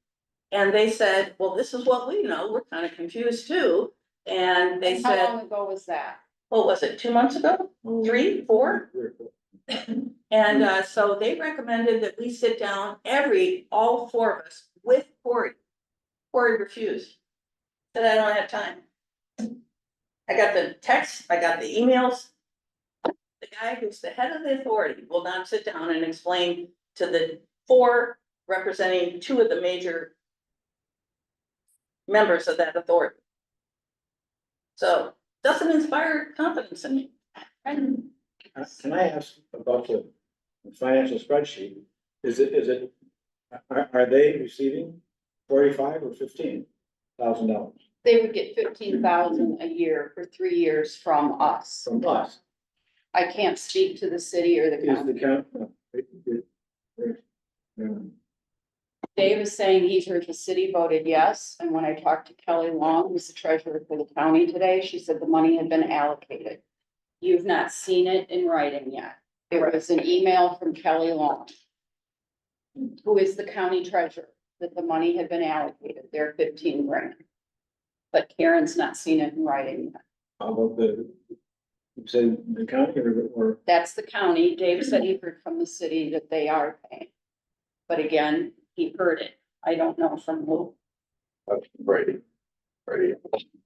And they said, well, this is what we know. We're kind of confused too. And they And how said, long ago was that? what was it, 2 months ago? 3, 4? And so they recommended that we sit down, all 4 of us, with Cory. Cory refused. Said, I don't have time. I got the text, I got the emails. The guy who's the head of the authority will not sit down and explain to the 4 representing 2 of the major members of that authority. So, doesn't inspire confidence in me. Can I ask about the financial spreadsheet? Are they receiving $45,000 or $15,000 They would get 15,000 a year for 3 years from us. from us? I can't speak to the city or the Is the county. count? Dave is saying he heard the city voted yes, and when I talked to Kelly Long, who's the treasurer for the county today, she said the money had been allocated. You've not seen it in writing yet. It was an email from Kelly Long, who is the county treasurer, that the money had been allocated, their 15 grand. But Karen's not seen it in writing yet. How about you say the county or? That's the county. Dave said he heard from the city that they are paying. But again, he heard it. I don't know from who. That's Brady.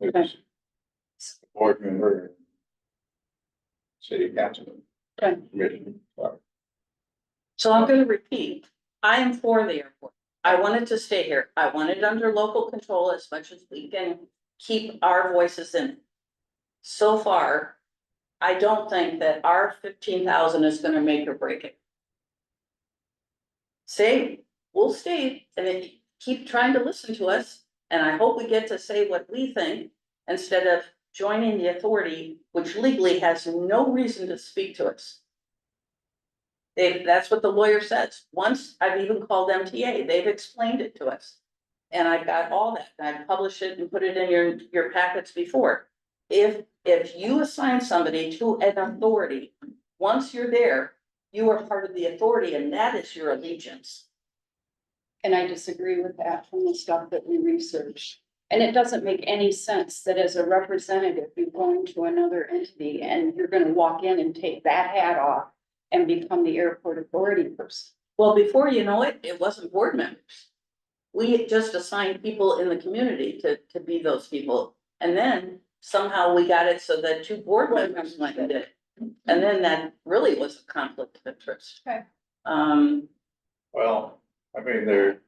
It's board member. City councilman. Okay. Commission. Sorry. So I'm gonna repeat, I am for the airport. I want it to stay here. I want it under local control as much as we can keep our voices in. So far, I don't think that our 15,000 is gonna make or break it. We'll stay and then keep trying to listen to us, and I hope we get to say what we think instead of joining the authority, which legally has no reason to speak to us. That's what the lawyer says. Once I've even called MTA, they've explained it to us. And I've got all that, and I've published it and put it in your packets before. If you assign somebody to an authority, once you're there, you are part of the authority and that is your allegiance. And I disagree with that from the stuff that we researched. And it doesn't make any sense that as a representative, you're going to another entity and you're gonna walk in and take that hat off and become the airport authority person. Well, before you know it, it wasn't board members. We just assigned people in the community to be those people. And then somehow we got it so that 2 board members went and did it. And then that really was a conflict of interest. Okay. Well, I mean, there are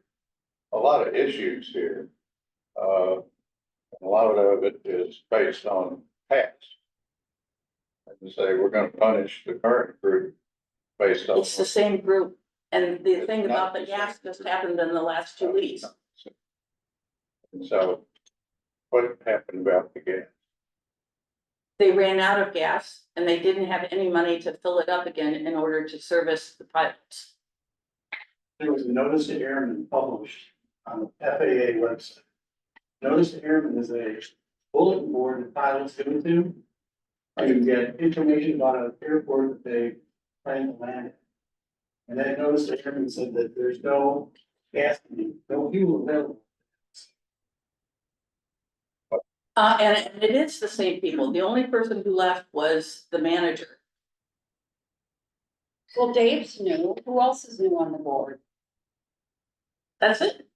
a lot of issues here. A lot of it is based on past. And say, we're gonna punish the current group based on. it's the same group, and the It's thing not about the the same gas group. just happened in the last 2 weeks. And so, what happened about the gas? They ran out of gas and they didn't have any money to fill it up again in order to service the pilots. There was a notice to airmen published on the FAA website. Notice to airmen is a bulletin board that pilots go to get information about an airport that they plan to land at. And that notice to airmen said that there's no gas, no fuel available. And it is the same people. The only person who left was the manager. Well, Dave's new. Who else is new on the board? That's it.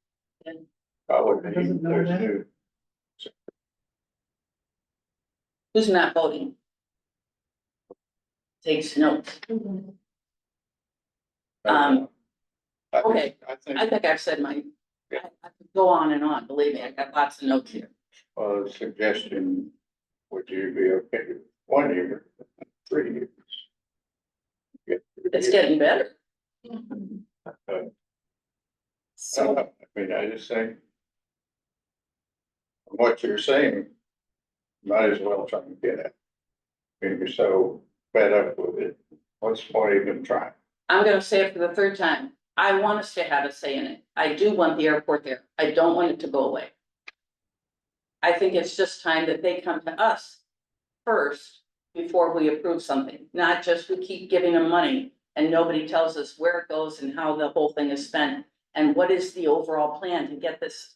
Probably, Doesn't know there's that. new. Who's not voting? Takes notes. I think- okay. I think, I think I've said I could go on and on, believe me, I got lots of notes here. the suggestion, would you be okay with 1 year, 3 years? It's getting better. So, I mean, I just think. What you're saying, might as well try and get it. I mean, you're so fed up with it, what's the point even trying? I'm gonna say it for the third time. I want us to have a say in it. I do want the airport there. I don't want it to go away. I think it's just time that they come to us first before we approve something, not just we keep giving them money and nobody tells us where it goes and how the whole thing is spent. And what is the overall plan to get this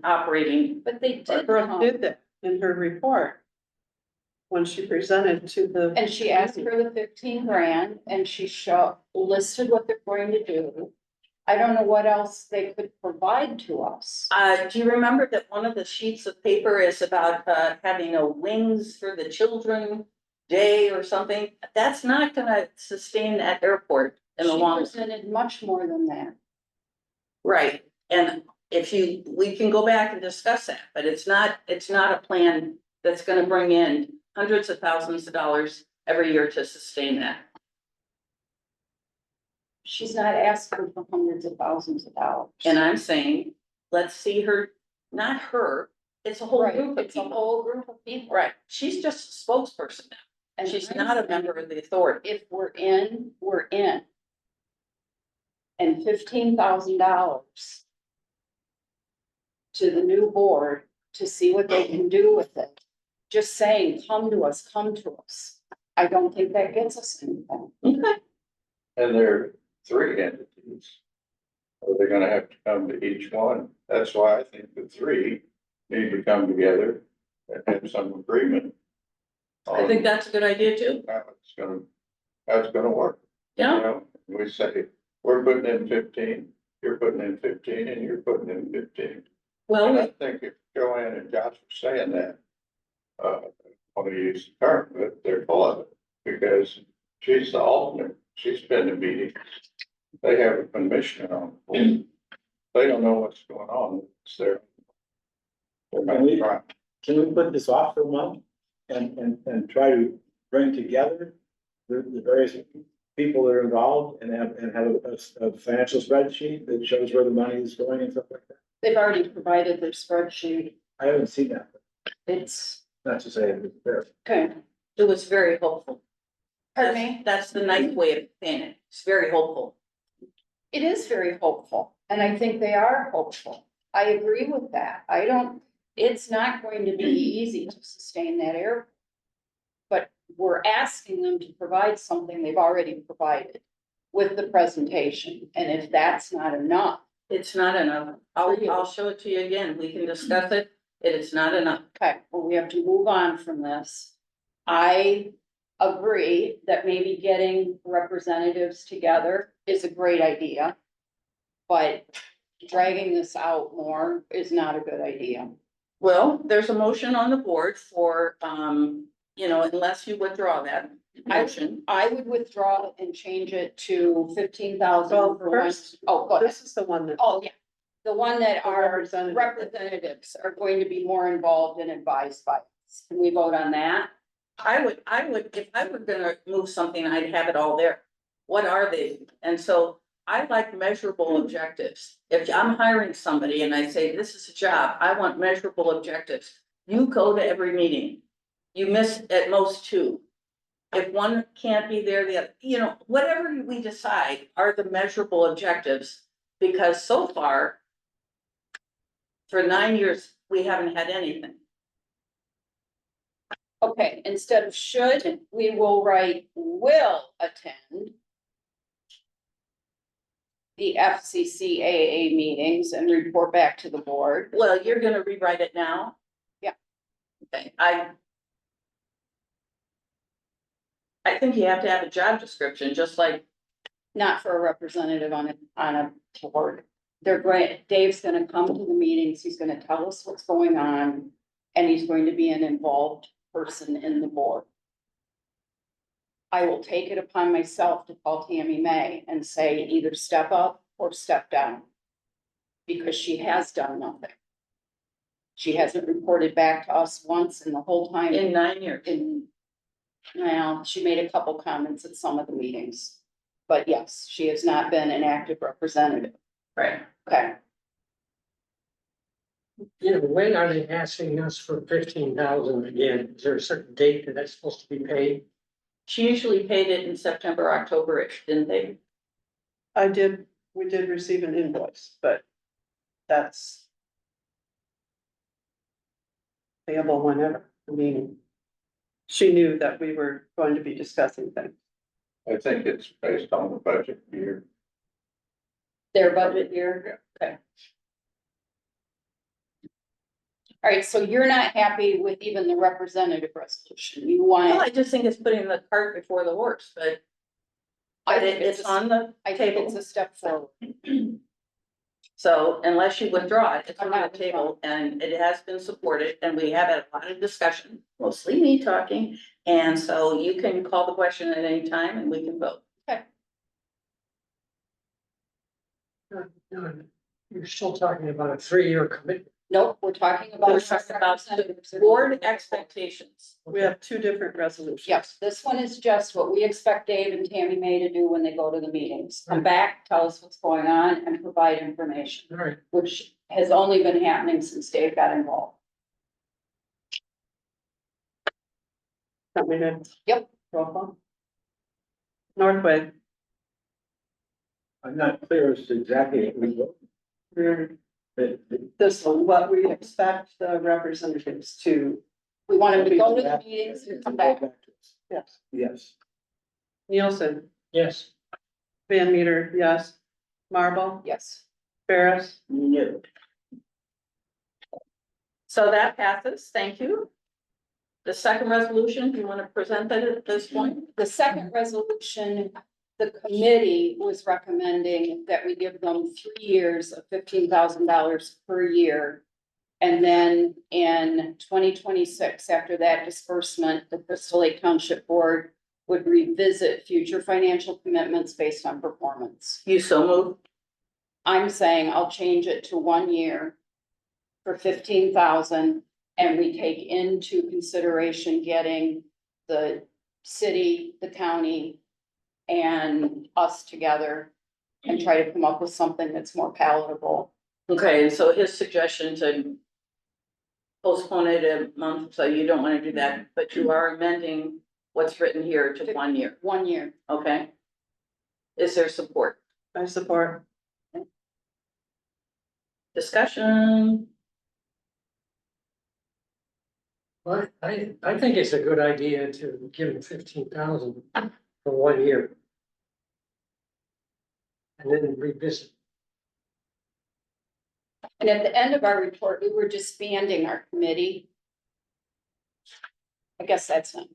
operating? but they did Brooke come, did that in her report. When she presented to the. and she asked for the 15 grand and she listed what they're going to do. I don't know what else they could provide to us. Do you remember that one of the sheets of paper is about having a wings for the children day or something? That's not gonna sustain that airport in the She long. presented much more than that. Right, and we can go back and discuss that, but it's not a plan that's gonna bring in hundreds of thousands of dollars every year to sustain that. She's not asking for hundreds of thousands of dollars. And I'm saying, let's see her, not her, it's a whole Right, group of it's a people. whole group of people. Right, she's just a spokesperson now, And she's I'm not a saying, member of the authority. if we're in, we're in. And $15,000 to the new board to see what they can do with it. Just saying, come to us, come to us. I don't think that gets us anything. Okay, And there are 3 entities. Are they gonna have to come to each one? That's why I think the 3 need to come together and have some agreement. I think that's a good idea too, How it's gonna work. yeah, You know, we say, we're putting in 15, you're putting in 15, and you're putting in 15. And well, I think if Joanne and Josh were saying that, I want to use the term, but they're full of it, because she's the alternate, she's been to meetings. They have a commissioner on, board. They don't know what's going on, it's their. They're not trying. Can we put this off for a month and try to bring together the various people that are involved and have a financial spreadsheet that shows where the money is going and stuff like that? They've already provided their spreadsheet. I haven't seen that, It's, not to say it's there. okay, it was very hopeful. pardon me? That's the nice way of saying it, it's very hopeful. It is very hopeful, and I think they are hopeful. I agree with that. It's not going to be easy to sustain that airport. But we're asking them to provide something they've already provided with the presentation, and if that's not enough. It's not enough, I'll show it to you again, we can discuss it, it is not enough. Okay, well, we have to move on from this. I agree that maybe getting representatives together is a great idea. But dragging this out more is not a good idea. Well, there's a motion on the board for, you know, unless you withdraw that motion. I would withdraw and change it to 15,000 Well, for one. first, Oh, go ahead. This is the one that, Oh, yeah. The one that The our representative. representatives are going to be more involved and advised by us. Can we vote on that? I would, if I were gonna move something, I'd have it all there. What are they? And so I like measurable objectives. If I'm hiring somebody and I say, this is a job, I want measurable objectives. You go to every meeting. You miss at most two. If one can't be there, the other, you know, whatever we decide are the measurable objectives. Because so far, for 9 years, we haven't had anything. Okay, instead of should, we will write will attend the FCCAA meetings and report back to the board. Well, you're gonna rewrite it now? Yeah. Okay, I think you have to have a job description, just like, Not for a representative on a board. They're going, Dave's gonna come to the meetings, he's gonna tell us what's going on, and he's going to be an involved person in the board. I will take it upon myself to call Tammy May and say either step up or step down. Because she has done nothing. She hasn't reported back to us once in the whole time. in 9 years. Well, she made a couple comments at some of the meetings. But yes, she has not been an active representative. Right. Okay, You know, when are they asking us for 15,000 again? Is there a certain date that that's supposed to be paid? She usually paid it in September, October-ish, didn't they? we did receive an invoice, but that's payable whenever, I mean, she knew that we were going to be discussing things. I think it's based on the budget year. their budget year. Okay. All right, so you're not happy with even the representative resolution. You Well, want I it, just think it's putting the cart before the horse, but I think it's on the I think table. it's a step forward. So unless you withdraw it, it's on I'm the not table and it has been supported and we have had a lot of discussion, mostly me talking. And so you can call the question at any time and we can vote. No, you're still talking about a 3-year commitment. Nope, we're talking about. We're talking about representatives. Board expectations. We have two different resolutions. Yes, this one is just what we expect Dave and Tammy May to do when they go to the meetings. Come back, tell us what's going on and provide information, All right, which has only been happening since Dave got involved. Want me to? Yep. Roll call. Northway, I'm not clear as to exactly we're, this one, what we expect the representatives to, We want them to go to the meetings and come back. yes, Yes. Nielsen, yes. Van Meter, yes, Marble, Yes. Ferris, No. So that passes, thank you. The second resolution, do you want to present that at this point? The second resolution, the committee was recommending that we give them 3 years of $15,000 per year. And then in 2026, after that disbursement, the Crystal Lake Township Board would revisit future financial commitments based on performance. You so move. I'm saying I'll change it to 1 year for 15,000, and we take into consideration getting the city, the county, and us together and try to come up with something that's more palatable. Okay, and so his suggestion to postpone it a month, so you don't want to do that, but you are amending what's written here to 1 year, 1 year. okay? Is there support? I support. Discussion? Well, I think it's a good idea to give them 15,000 for 1 year. And then revisit. And at the end of our report, we were disbanding our committee. I guess that's not.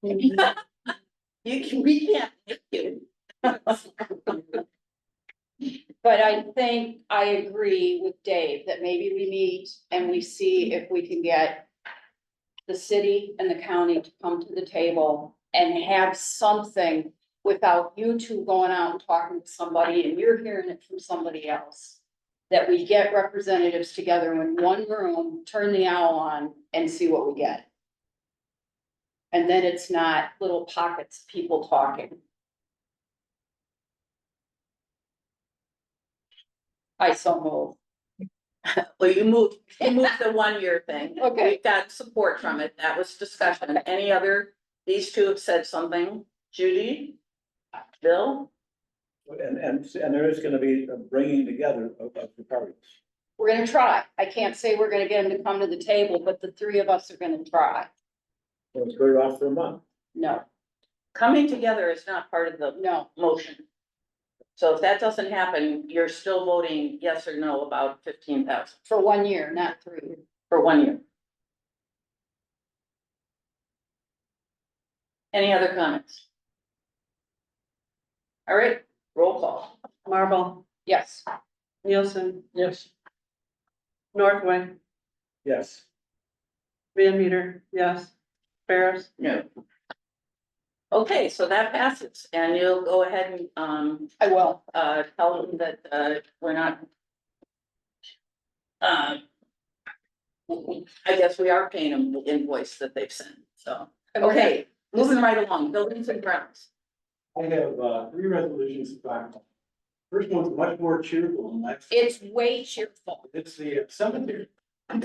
You can, we can't make you. But I think I agree with Dave that maybe we meet and we see if we can get the city and the county to come to the table and have something without you two going out and talking to somebody and you're hearing it from somebody else. That we get representatives together in one room, turn the owl on and see what we get. And then it's not little pockets of people talking. I so move. Well, you moved the 1 year thing. Okay. We got support from it. That was discussion. Any other, these two have said something. Judy? Bill? And there is gonna be a bringing together of the parties. We're gonna try. I can't say we're gonna get them to come to the table, but the three of us are gonna try. So it's very off for a month. No, Coming together is not part of the no, motion. So if that doesn't happen, you're still voting yes or no about 15,000 for 1 year, not 3. for 1 year. Any other comments? All right, roll call. Marble, Yes. Nielsen, Yes. Northway, Yes. Van Meter, yes. Ferris, No. Okay, so that passes and you'll go ahead and, I will. tell them that, we're not. I guess we are paying them the invoice that they've sent, so, And we're okay, moving right along, buildings and grounds. I have, 3 resolutions to talk about. First one's much more cheerful than that. It's way cheerful. It's the cemetery. We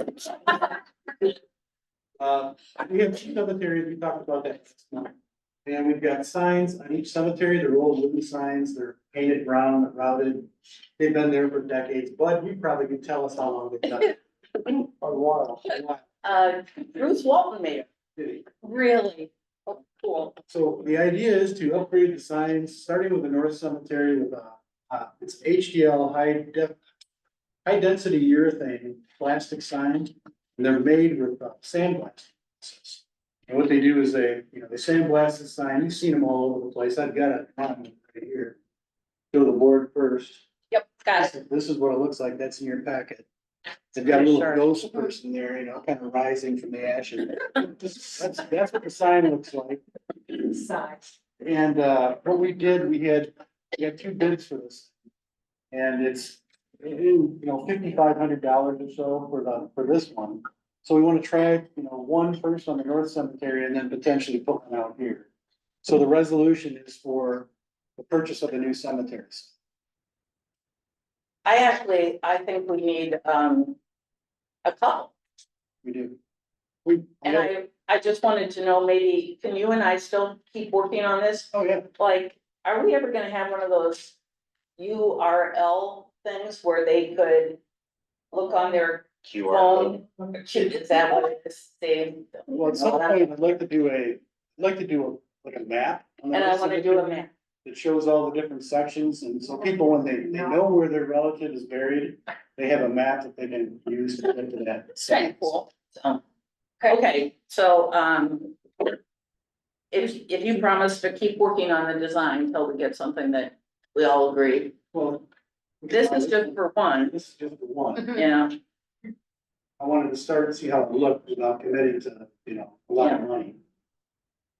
have 2 cemeteries, we talked about that. And we've got signs on each cemetery, they're old wooden signs, they're painted brown, routed. They've been there for decades, but you probably could tell us how long they've done it. A while. Bruce Walton made it. Really? Oh, cool. So the idea is to upgrade the signs, starting with the North Cemetery with it's HDL high density urethane plastic signs. And they're made with sandblast. And what they do is they sandblast the sign. You've seen them all over the place. I've got it on right here. Go to the board first. Yep, got it. This is what it looks like. That's in your packet. They've got a little ghost person there, kind of rising from the ashes. That's what the sign looks like. And what we did, we had 2 bids for this. And it's, $5,500 or so for this one. So we want to try, one first on the North Cemetery and then potentially put one out here. So the resolution is for the purchase of the new cemeteries. I think we need, a couple. We do. And I just wanted to know, maybe, can you and I still keep working on this? Oh, yeah. Like, are we ever gonna have one of those URL things where they could look on their QR. phone? Is that what it is? Well, at some point, I'd like to do a map. on the And I North wanna do a Cemetery map. that shows all the different sections, and so people, when they know where their relative is buried, they have a map that they can use to get to that. It's kind of cool. So, okay, so, if you promise to keep working on the design until we get something that we all agree, Well. this is just for one, This is just the one. Mhm. you know, I wanted to start and see how it looked without committing to, a lot of money.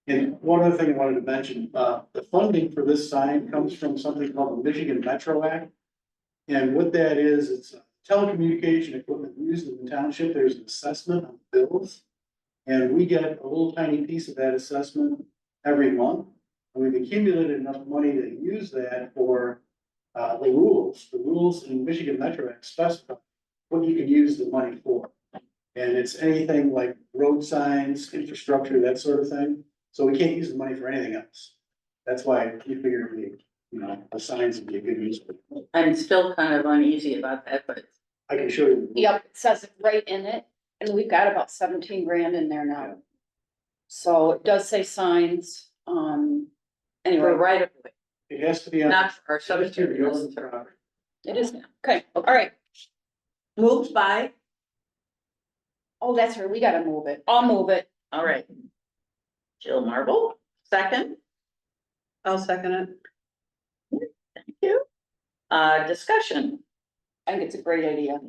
And one other thing I wanted to mention, the funding for this sign comes from something called the Michigan Metro Act. And what that is, it's telecommunication equipment used in the township. There's an assessment of bills. And we get a little tiny piece of that assessment every month. And we've accumulated enough money to use that for the rules. The rules in Michigan Metro Act specify what you can use the money for. And it's anything like road signs, infrastructure, that sort of thing. So we can't use the money for anything else. That's why we figured the signs would be a good use. I'm still kind of uneasy about that, but I can show you. Yep, it says it right in it, and we've got about 17 grand in there now. So it does say signs, for anyway, right of way, It has to be on. not for our it has to be on cemetery. the property. it is, okay, all right. Moved by, Oh, that's right, we gotta move it. I'll move it. all right. Jill Marble, second, I'll second it. thank you. Discussion, I think it's a great idea.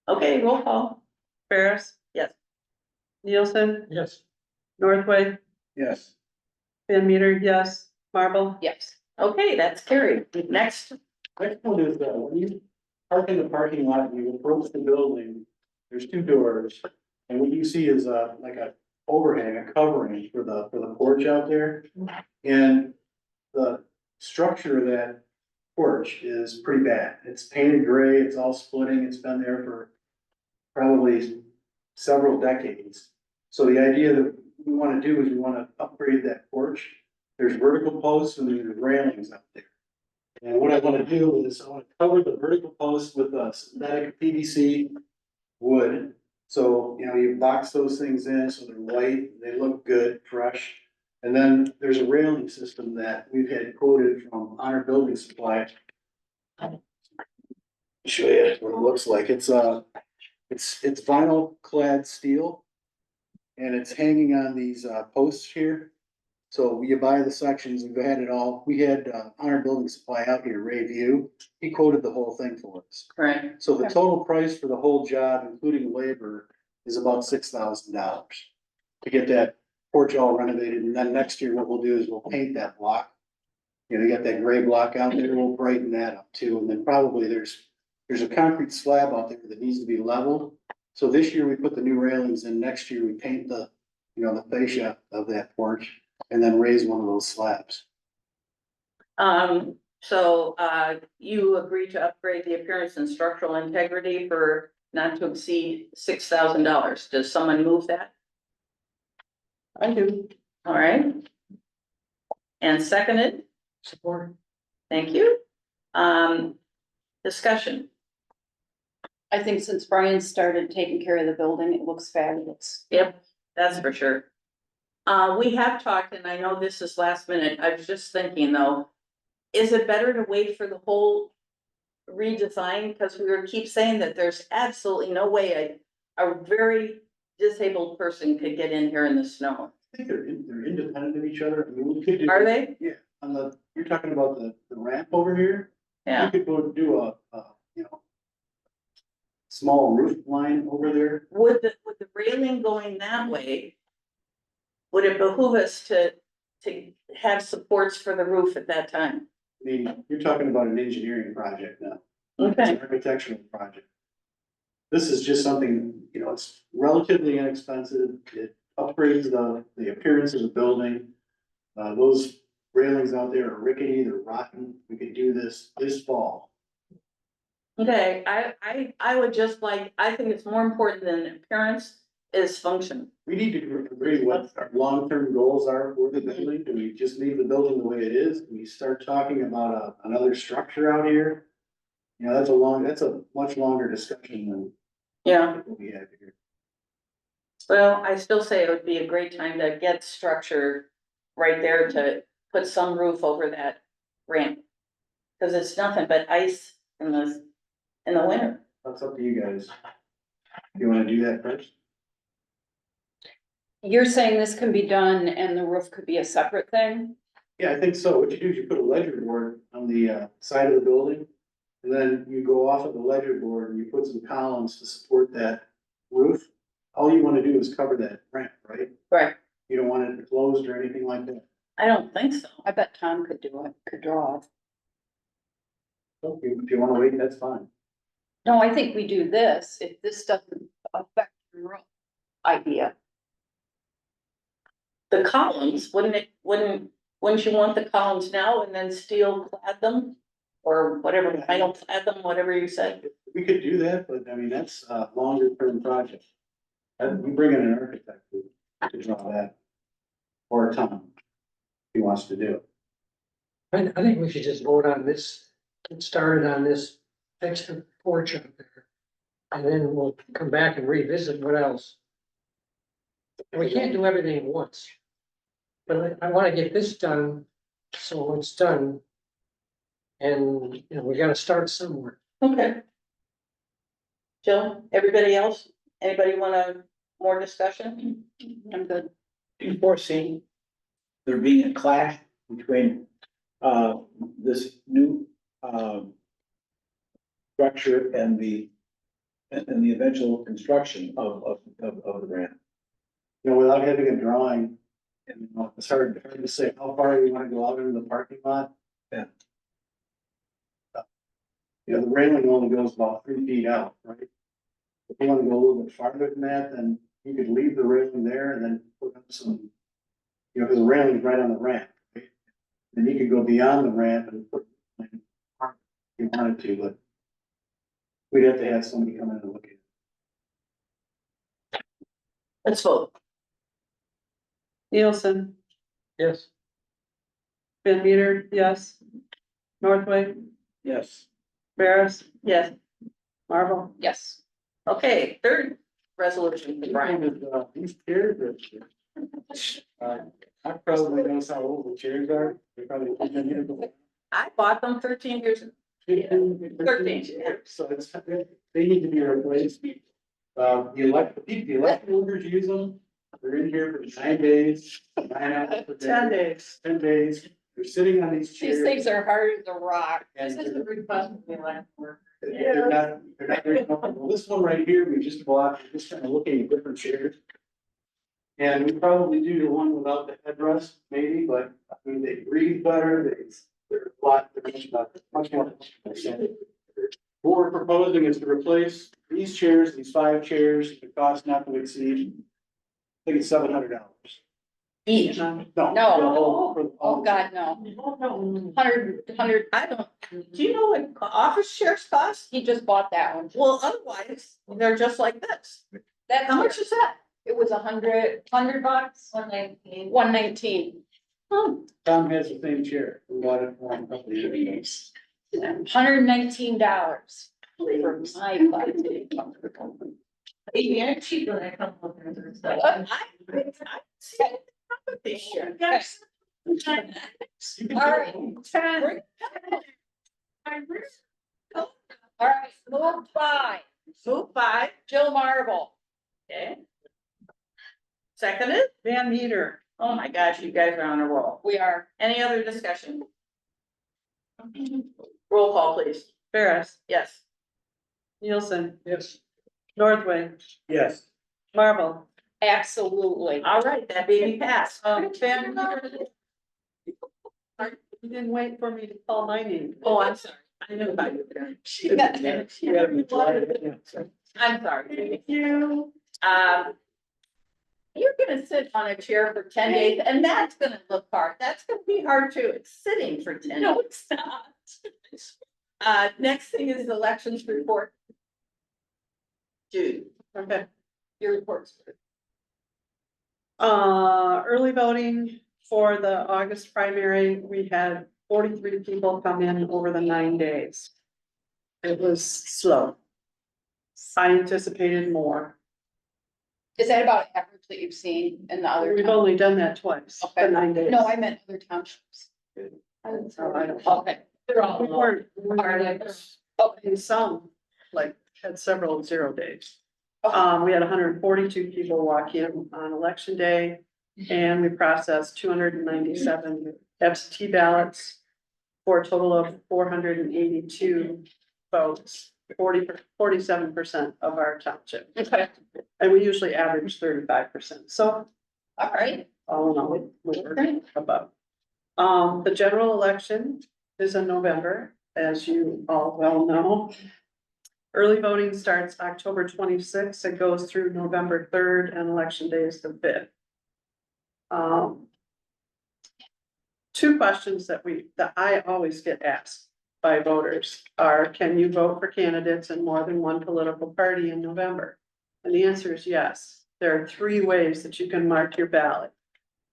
Okay, roll call. Ferris, Yes. Nielsen, Yes. Northway, Yes. Van Meter, yes, Marble. Yes. Okay, that's carried. Next, Next one is, when you park in the parking lot, and you approach the building, there's two doors. And what you see is, like a overhang, a covering for the porch out there. And the structure of that porch is pretty bad. It's painted gray, it's all splitting, it's been there for probably several decades. So the idea that we wanna do is we wanna upgrade that porch. There's vertical posts and there's railings up there. And what I wanna do is I wanna cover the vertical posts with a synthetic PVC wood. So, you box those things in so they're white, they look good, fresh. And then there's a railing system that we've had quoted from Honor Building Supply. Show you what it looks like. It's vinyl clad steel. And it's hanging on these posts here. So you buy the sections, we've had it all. We had Honor Building Supply out here, Ray View. He quoted the whole thing for us. right, So the total price for the whole job, including labor, is about $6,000 to get that porch all renovated. And then next year, what we'll do is we'll paint that block. You got that gray block out there, we'll brighten that up too. And then probably there's a concrete slab out there that needs to be leveled. So this year we put the new railings in, next year we paint the fascia of that porch and then raise one of those slabs. so, you agree to upgrade the appearance and structural integrity for not to exceed $6,000. Does someone move that? I do. All right. And seconded, Support. thank you. Discussion, I think since Brian started taking care of the building, it looks fabulous. yep, that's for sure. We have talked, and I know this is last minute, I was just thinking though, is it better to wait for the whole redesign? Because keep saying that there's absolutely no way a very disabled person could get in here in the snow. I think they're independent of each other. I mean, we could do. Are they? Yeah, you're talking about the ramp over here. Yeah, You could go do a small roof line over there. would the railing going that way, would it behoove us to have supports for the roof at that time? I mean, you're talking about an engineering project now. It's Okay, an architectural project. This is just something, it's relatively inexpensive. It upgrades the appearance of the building. Those railings out there are rickety, they're rotten. We could do this fall. okay, I would just like, I think it's more important than appearance is function. We need to agree what our long-term goals are for the building. Do we just leave the building the way it is? Do we start talking about another structure out here? That's a much longer discussion than Yeah, what we have here. well, I still say it would be a great time to get structure right there to put some roof over that ramp. Cause it's nothing but ice in the winter. That's up to you guys. You wanna do that first? You're saying this can be done and the roof could be a separate thing? Yeah, I think so. What you do is you put a ledger board on the side of the building. And then you go off of the ledger board and you put some columns to support that roof. All you wanna do is cover that ramp, right? Right. You don't want it closed or anything like that. I don't think so. I bet Tom could do it, could draw it. If you wanna wait, that's fine. No, I think we do this, if this doesn't affect the roof idea. The columns, wouldn't you want the columns now and then steel clad them? Or whatever, vinyl clad them, whatever you said. We could do that, but I mean, that's a longer term project. We bring in an architect to draw that. Or Tom, if he wants to do it. I think we should just vote on this, get started on this extra porch up there. And then we'll come back and revisit what else. And we can't do everything at once. But I wanna get this done, so it's done. And, we gotta start somewhere. Okay. Jill, everybody else, anybody want more discussion? I'm good. Do you foresee there being a clash between, this new, structure and the and the eventual construction of the ramp. You know, without having a drawing, and you know, it's hard to say how far you wanna go out into the parking lot. Yeah. You know, the railing only goes about 3 feet out, right? If you wanna go a little bit farther than that, then you could leave the railing there and then put up some, you know, cause the railing's right on the ramp. Right? Then you could go beyond the ramp and put, like, if you wanted to, but we'd have to have somebody come in and look at it. Let's vote. Nielsen, Yes. Van Meter, yes. Northway, Yes. Barris, Yes, Marvel, Yes. okay, third resolution, Brian. These chairs I probably know how old the chairs are. They're probably 10 years old. I bought them 13 years ago. 13, yeah. So it's, they need to be replaced. The electric workers use them. They're in here for 9 days, 9 hours per day. 10 days. 10 days. They're sitting on these chairs. These things are hard as a rock. And This is a request from the elected worker. they're not very comfortable. This one right here, we just bought, we're just kind of looking at different chairs. And we probably do the one without the headrest, maybe, but I mean, they breathe better, they're a lot, they're much more. What we're proposing is to replace these chairs, these 5 chairs, the cost not to exceed, I think it's $700. Each. No. No. for the Oh, whole- God, no. 100, I don't, do you know what office chairs cost? he just bought that one. Well, otherwise, they're just like this. That's How much is that? It was $100 bucks, 119. 119. Tom has the same chair, we bought it for him a couple of years ago. $119 for my butt. Yeah, cheaper than a couple of other stuff. I see it this year. Yes. All right. Bring- All right, moved by Move by, Jill Marble. okay. Seconded, Van Meter, oh my gosh, you guys are on a roll. We are, Any other discussion? Roll call, please. Barris, Yes. Nielsen, Yes. Northway, Yes. Marvel. absolutely. All right, that baby passed. Van Meter. You didn't wait for me to call my name. Oh, I'm sorry. I knew about you. I'm sorry. Thank you. You're gonna sit on a chair for 10 days and that's gonna look hard. That's gonna be hard too. It's sitting for 10 days. No, it's not. Next thing is the elections report. Jude. Okay. Your report's good. Early voting for the August primary, we had 43 people come in over the 9 days. It was slow. I anticipated more. Is that about average that you've seen in the other? We've towns? only done that twice, the Okay. 9 days. No, I meant other townships. So I don't- Okay. They're all. We weren't, Okay. and some, like, had several 0 days. Okay. We had 142 people walk in on election day, and we processed 297 absentee ballots for a total of 482 votes, 47% of our township. Okay, And we usually average 35%, so all right. all in all, we're above. The general election is in November, as you all well know. Early voting starts October 26th, it goes through November 3rd, and election day is the 5th. Two questions that I always get asked by voters are, can you vote for candidates in more than one political party in November? And the answer is yes. There are 3 ways that you can mark your ballot.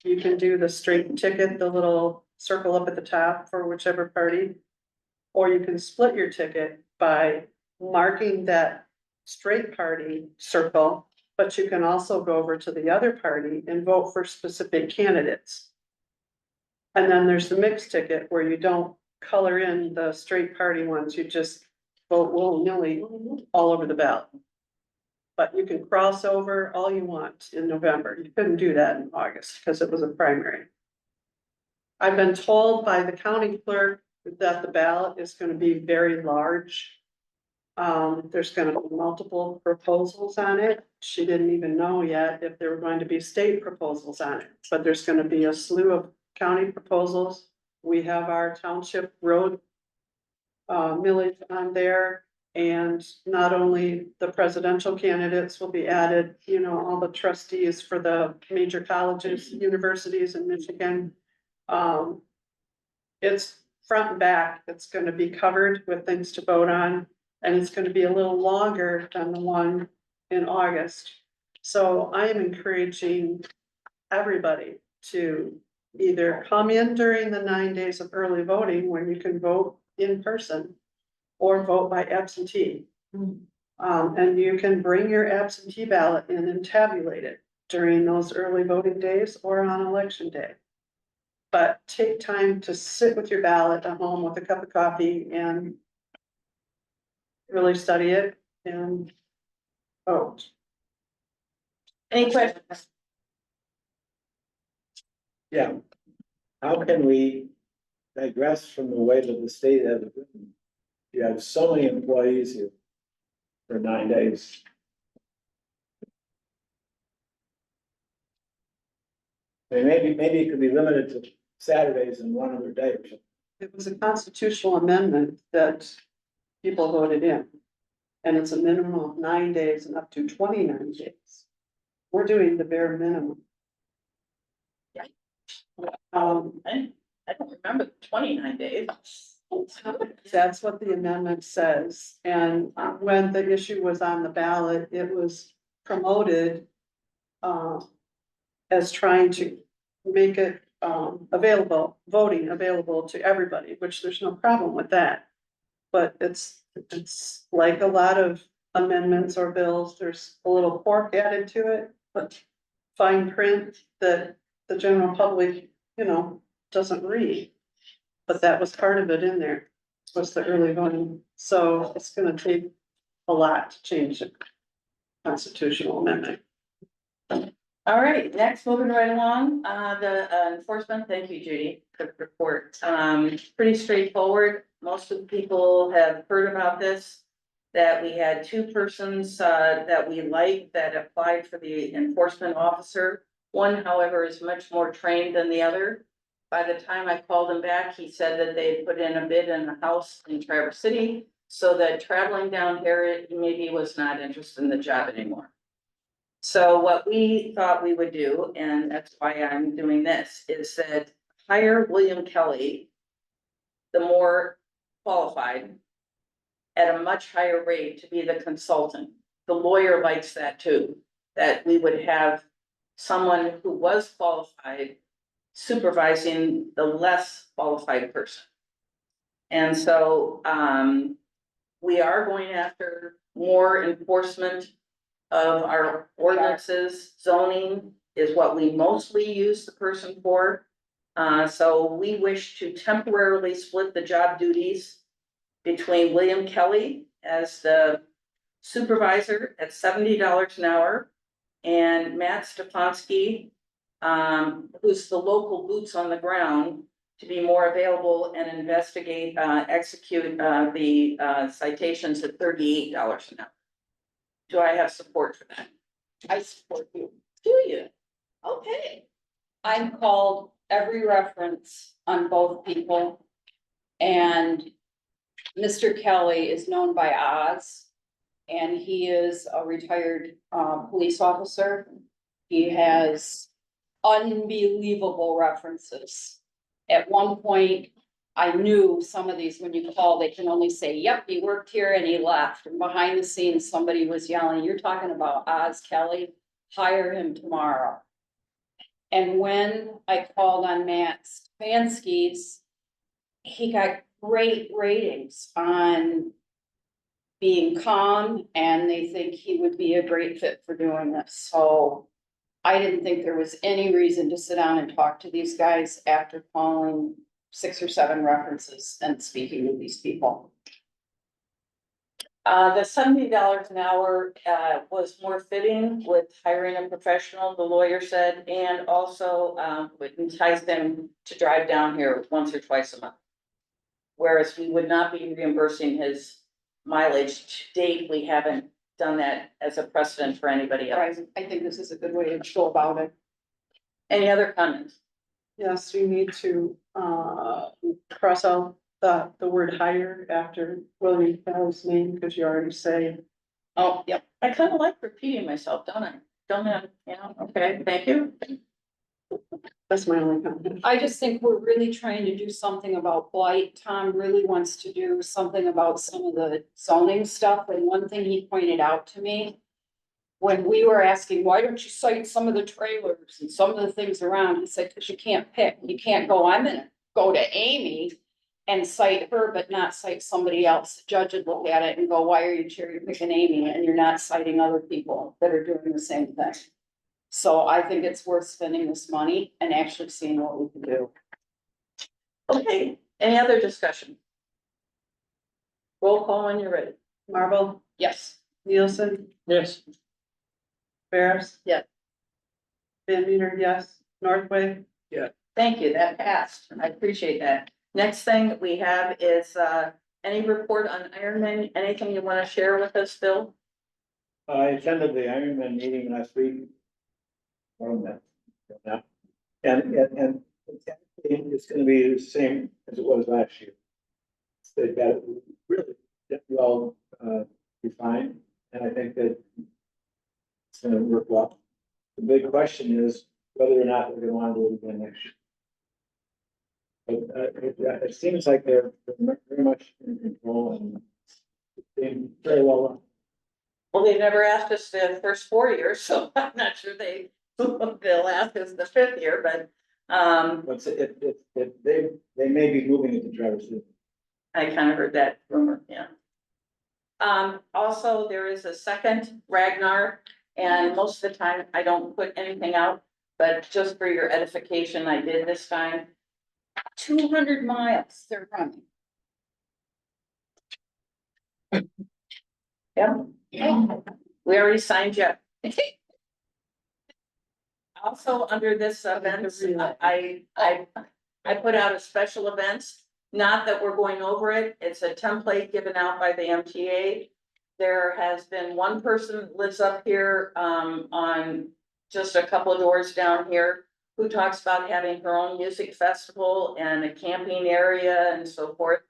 You can do the straight ticket, the little circle up at the top for whichever party. Or you can split your ticket by marking that straight party circle, but you can also go over to the other party and vote for specific candidates. And then there's the mixed ticket where you don't color in the straight party ones, you just vote willy-nilly all over the ballot. But you can cross over all you want in November. You couldn't do that in August because it was a primary. I've been told by the county clerk that the ballot is going to be very large. There's gonna be multiple proposals on it. She didn't even know yet if there were going to be state proposals on it, but there's gonna be a slew of county proposals. We have our township road millage on there. And not only the presidential candidates will be added, you know, all the trustees for the major colleges, universities in Michigan. It's front and back, it's gonna be covered with things to vote on, and it's gonna be a little longer than the one in August. So I am encouraging everybody to either come in during the 9 days of early voting when you can vote in person or vote by absentee. And you can bring your absentee ballot in and tabulate it during those early voting days or on election day. But take time to sit with your ballot at home with a cup of coffee and really study it and vote. Any questions? Yeah. How can we digress from the way that the state has it written? You have so many employees here for 9 days. I mean, maybe it could be limited to Saturdays and one other day or something. It was a constitutional amendment that people voted in. And it's a minimum of 9 days and up to 29 days. We're doing the bare minimum. I don't remember 29 days. That's what the amendment says, and when the issue was on the ballot, it was promoted. As trying to make it available, voting available to everybody, which there's no problem with that. But it's like a lot of amendments or bills, there's a little pork added to it, but fine print that the general public, you know, doesn't read. But that was part of it in there, was the early voting, so it's gonna take a lot to change the constitutional amendment. All right, next, moving right along, the enforcement, thank you, Judy, for the report. Pretty straightforward. Most of the people have heard about this. That we had two persons that we liked that applied for the enforcement officer. One, however, is much more trained than the other. By the time I called him back, he said that they had put in a bid in a house in Traverse City. So that traveling down here, he maybe was not interested in the job anymore. So what we thought we would do, and that's why I'm doing this, is that hire William Kelly, the more qualified, at a much higher rate to be the consultant. The lawyer likes that too, that we would have someone who was qualified supervising the less qualified person. And so we are going after more enforcement of our ordinances. Zoning is what we mostly use the person for. So we wish to temporarily split the job duties between William Kelly as the supervisor at $70 an hour and Matt Stefanski, who's the local boots on the ground, to be more available and investigate, execute the citations at $38 an hour. Do I have support for that? I support you. Do you? Okay. I've called every reference on both people. And Mr. Kelly is known by Oz. And he is a retired police officer. He has unbelievable references. At one point, I knew some of these, when you call, they can only say, yep, he worked here and he left. And behind the scenes, somebody was yelling, you're talking about Oz Kelly, hire him tomorrow. And when I called on Matt Stefanski's, he got great ratings on being calm, and they think he would be a great fit for doing this. So I didn't think there was any reason to sit down and talk to these guys after calling 6 or 7 references and speaking with these people. The $70 an hour was more fitting with hiring a professional, the lawyer said, and also would entice them to drive down here once or twice a month. Whereas we would not be reimbursing his mileage. To date, we haven't done that as a precedent for anybody else. I think this is a good way to go about it. Any other comments? Yes, we need to, cross out the word hire after William Fell's name, because you already say. Oh, yep. I kind of like repeating myself, don't I? Don't I? Yeah, okay, thank you. That's my only comment. I just think we're really trying to do something about blight. Tom really wants to do something about some of the zoning stuff, and one thing he pointed out to me. When we were asking, why don't you cite some of the trailers and some of the things around, he said, cause you can't pick, you can't go, I'm gonna go to Amy. And cite her, but not cite somebody else. The judge would look at it and go, why are you cherry picking Amy and you're not citing other people that are doing the same thing? So I think it's worth spending this money and actually seeing what we can do. Okay, any other discussion? Roll call when you're ready. Marvel, Yes. Nielsen, Yes, Ferris. Yeah. Van Meter, yes. Northway, Thank you, that passed. I appreciate that. Next thing we have is, any report on Ironman, anything you want to share with us, Phil? I attended the Ironman meeting last week. From that. Yeah. And it's gonna be the same as it was last year. They've got it really well, defined, and I think that it's gonna work well. The big question is whether or not we're gonna want to do it again next year. But, it seems like they're very much in control and being very well run. Well, they never asked us the first 4 years, so I'm not sure they'll ask us the 5th year, but, But they may be moving it to Traverse City. I kind of heard that rumor, yeah. Also, there is a second Ragnar, and most of the time I don't put anything out, but just for your edification, I did this time. 200 miles they're running. Yep. We already signed you. Also, under this events, I put out a special events, not that we're going over it, it's a template given out by the MTA. There has been one person that lives up here, on just a couple of doors down here, who talks about having her own music festival and a camping area and so forth.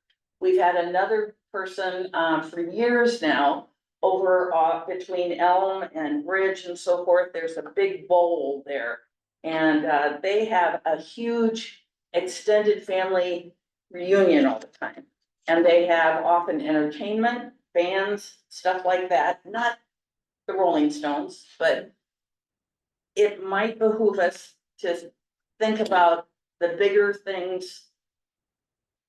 We've had another person, for years now, over between Elm and Bridge and so forth. There's a big bowl there. And they have a huge extended family reunion all the time. And they have often entertainment, bands, stuff like that, not the Rolling Stones, but it might behoove us to think about the bigger things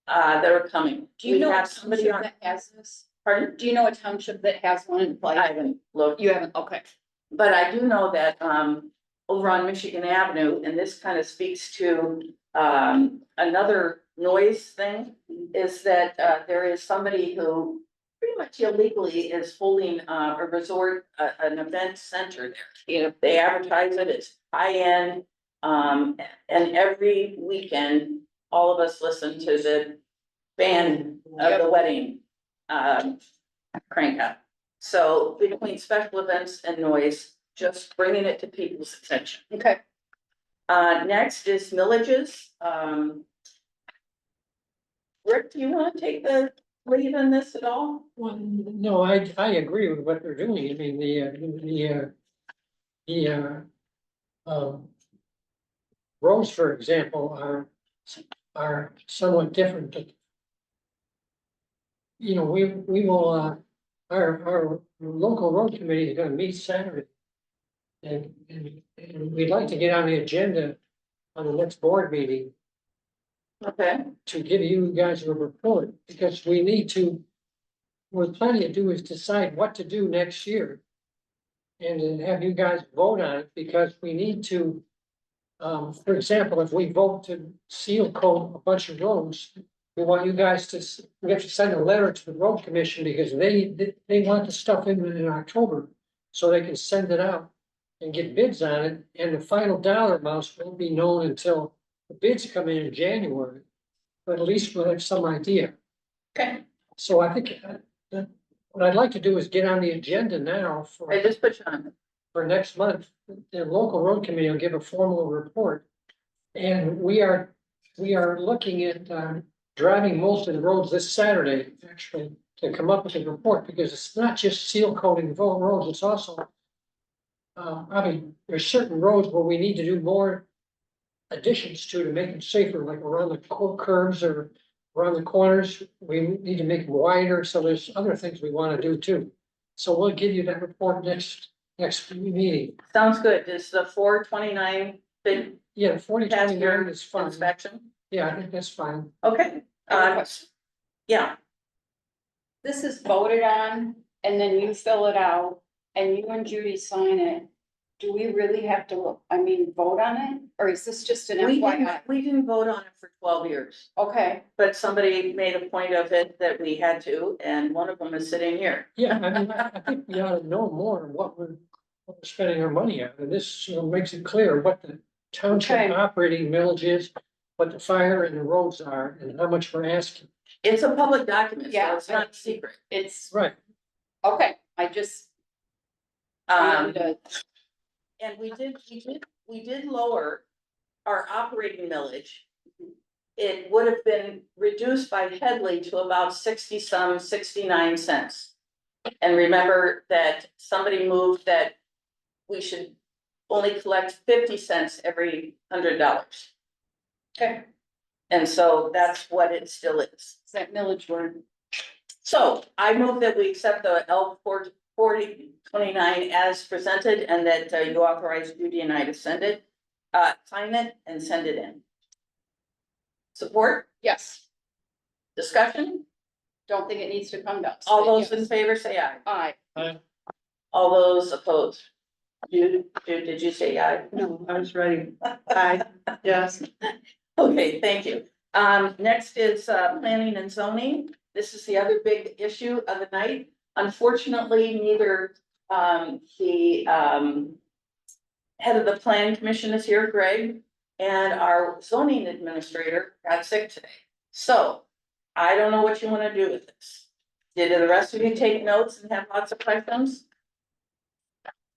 that are coming. Do you We know have a somebody township on, that has this? pardon? Do you know a township that has one in place? I haven't looked. You haven't, okay. But I do know that, over on Michigan Avenue, and this kind of speaks to, another noise thing, is that, there is somebody who pretty much illegally is holding, a resort, an event center there. You know, they advertise it, it's high-end, and every weekend, all of us listen to the band of the wedding, crank up. So between special events and noise, just bringing it to people's attention. Okay. Next is millages. Rick, do you want to take the lead in this at all? well, no, I agree with what they're doing. I mean, roads, for example, are somewhat different. But you know, we will, our local road committee is gonna meet Saturday. And we'd like to get on the agenda on the next board meeting Okay, to give you guys a report, because we need to. What we're planning to do is decide what to do next year. And then have you guys vote on it, because we need to. For example, if we vote to seal coat a bunch of roads, we want you guys to, we have to send a letter to the road commission, because they want the stuff in October. So they can send it out and get bids on it, and the final dollar amounts won't be known until the bids come in January. But at least we'll have some idea. okay, So I think What I'd like to do is get on the agenda now I just put you on. for next month. The local road committee will give a formal report. And we are looking at, driving most of the roads this Saturday, actually, to come up with a report, because it's not just seal coating the roads, it's also. I mean, there's certain roads where we need to do more additions to make them safer, like around the curves or around the corners. We need to make them wider, so there's other things we wanna do too. So we'll give you that report next meeting. Sounds good. Is the 429 big Yeah, 4029 past your is fine. inspection? Yeah, I think that's fine. Okay, I have a question. yeah, This is voted on and then you fill it out and you and Judy sign it. Do we really have to, vote on it? Or is this just an FYI? we didn't vote on it for 12 years, Okay, but somebody made a point of it that we had to, and one of them is sitting here. Yeah, I mean, I think we ought to know more what we're spending our money on, and this, makes it clear what the township Okay. operating millage is, what the fire and the roads are, and how much we're asking. It's a public document, so Yeah. it's not secret. it's, Right, okay, I just. I Um, wanted to- and we did lower our operating millage. It would have been reduced by Headley to about 69 cents. And remember that somebody moved that we should only collect 50 cents every $100. Okay, And so that's what it still is. is that millage word? So I move that we accept the L 4029 as presented, and that you authorize Judy and I to send it, sign it and send it in. Support, Yes, discussion, don't think it needs to come to us. all but those in yes. favor say aye. Aye. All those opposed. Jude, did you say aye? No, I was ready. Aye, yes. Okay, thank you. Next is planning and zoning. This is the other big issue of the night. Unfortunately, neither the head of the planning commission is here, Greg, and our zoning administrator got sick today. So I don't know what you want to do with this. Did the rest of you take notes and have lots of questions?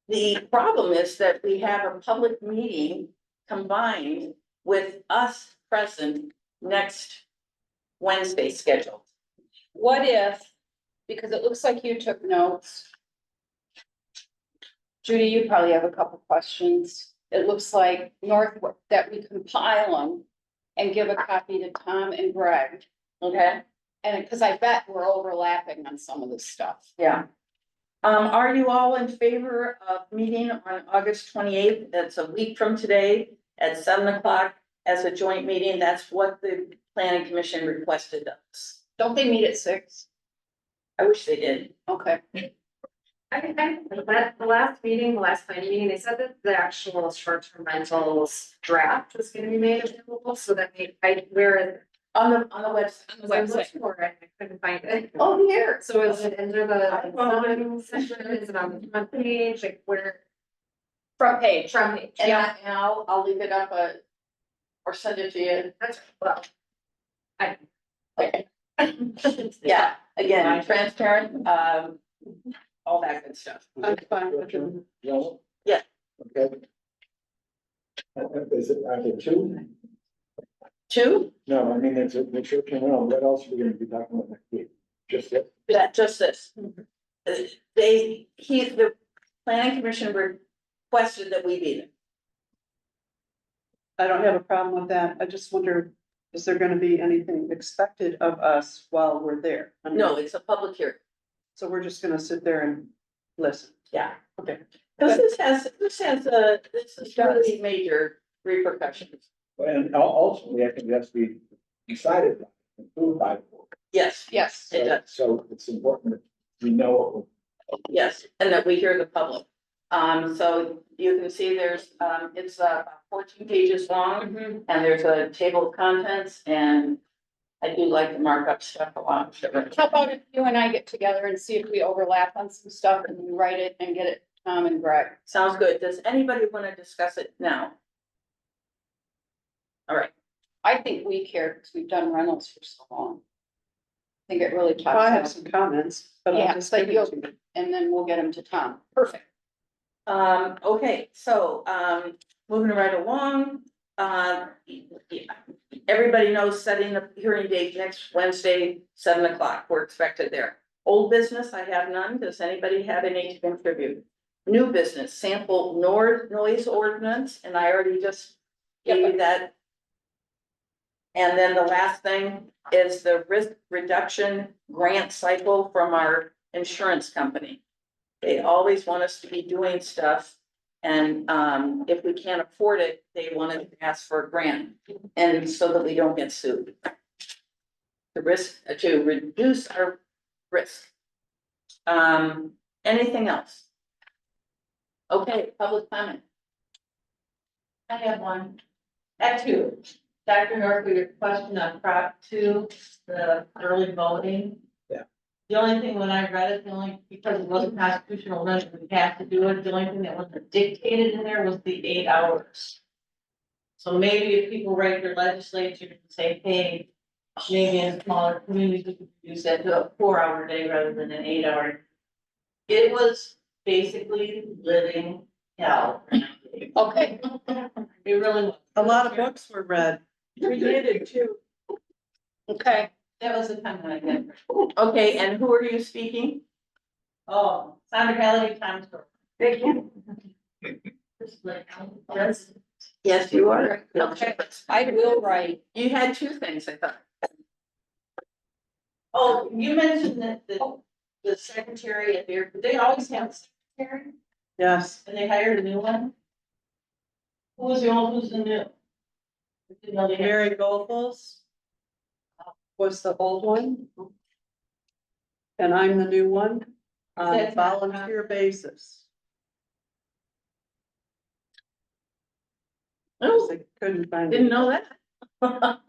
The problem is that we have a public meeting combined with us present next Wednesday scheduled. What if, because it looks like you took notes. Judy, you probably have a couple questions. It looks like that we compile them and give a copy to Tom and Greg. Okay, And because I bet we're overlapping on some of this stuff. yeah. Are you all in favor of meeting on August 28th? That's a week from today at 7 o'clock as a joint meeting. That's what the planning commission requested of us. Don't they meet at 6? I wish they did. Okay. The last planning meeting, they said that the actual short-term rentals draft was gonna be made available, so that where. On the website. On the website. I looked for it, I couldn't find it. Oh, here. So is it under I the found it. zoning section, is it on the front page, like where? Front page. Front page, And yeah, I'll leave it up, or send it to you. that's, well. Okay. Yeah, again, transparent, all that good stuff. I'm fine with it. No? Yeah. Okay. Is it, are there two? Two, No, I mean, there's a, the church and all, what else are we gonna be talking about next week? Just it? just this. The planning commission requested that we be there. I don't have a problem with that. I just wonder, is there gonna be anything expected of us while we're there? I mean, No, it's a public hearing. So we're just gonna sit there and listen. Yeah. Okay. Because this is really major repercussions. And ultimately, I think it has to be decided, approved by the board. Yes, Yes. it does. So it's important that we know what we're. Yes, and that we hear the public. So you can see there's, it's 14 pages long, and there's a table of contents, and I do like to mark up stuff a lot. How about if you and I get together and see if we overlap on some stuff and we write it and get it to Tom and Greg? Sounds good. Does anybody want to discuss it now? All right, I think we care because we've done rentals for so long. think it really I have talks some about, comments, but I'll Yeah, just but give it you'll- to you. and then we'll get them to Tom. Perfect. Okay, so, moving right along, everybody knows setting the hearing date next Wednesday, 7 o'clock, we're expected there. Old business, I have none, does anybody have any to contribute? New business, sample noise ordinance, and I already just gave you that. And then the last thing is the risk reduction grant cycle from our insurance company. They always want us to be doing stuff. And if we can't afford it, they want to ask for a grant, and so that we don't get sued. The risk, to reduce our risk. Anything else? Okay, public comment. I have one. At two, Dr. North, we have a question on Prop 2, the early voting. Yeah. The only thing when I read it, the only, because it wasn't constitutional, right, we have to do it, the only thing that wasn't dictated in there was the 8 hours. So maybe if people write their legislature and say, hey, maybe in smaller communities, we could use that to a 4-hour day rather than an 8-hour. It was basically living hell. Okay. It really was. A lot of books were read. We did it too. Okay. That was the time when I did. Okay, and who are you speaking? Oh, Sandra Halliday, Tom Store. Thank you. Yes. Yes, you are. Okay. I will write. You had two things, I thought. Oh, you mentioned that the secretary at there, they always have a secretary Yes, and they hired a new one. Who was the old, who's the new? I didn't know they had- Mary Goldfuss was the old one. And I'm the new one on a That's not- volunteer basis. Oh, They couldn't find. didn't know that.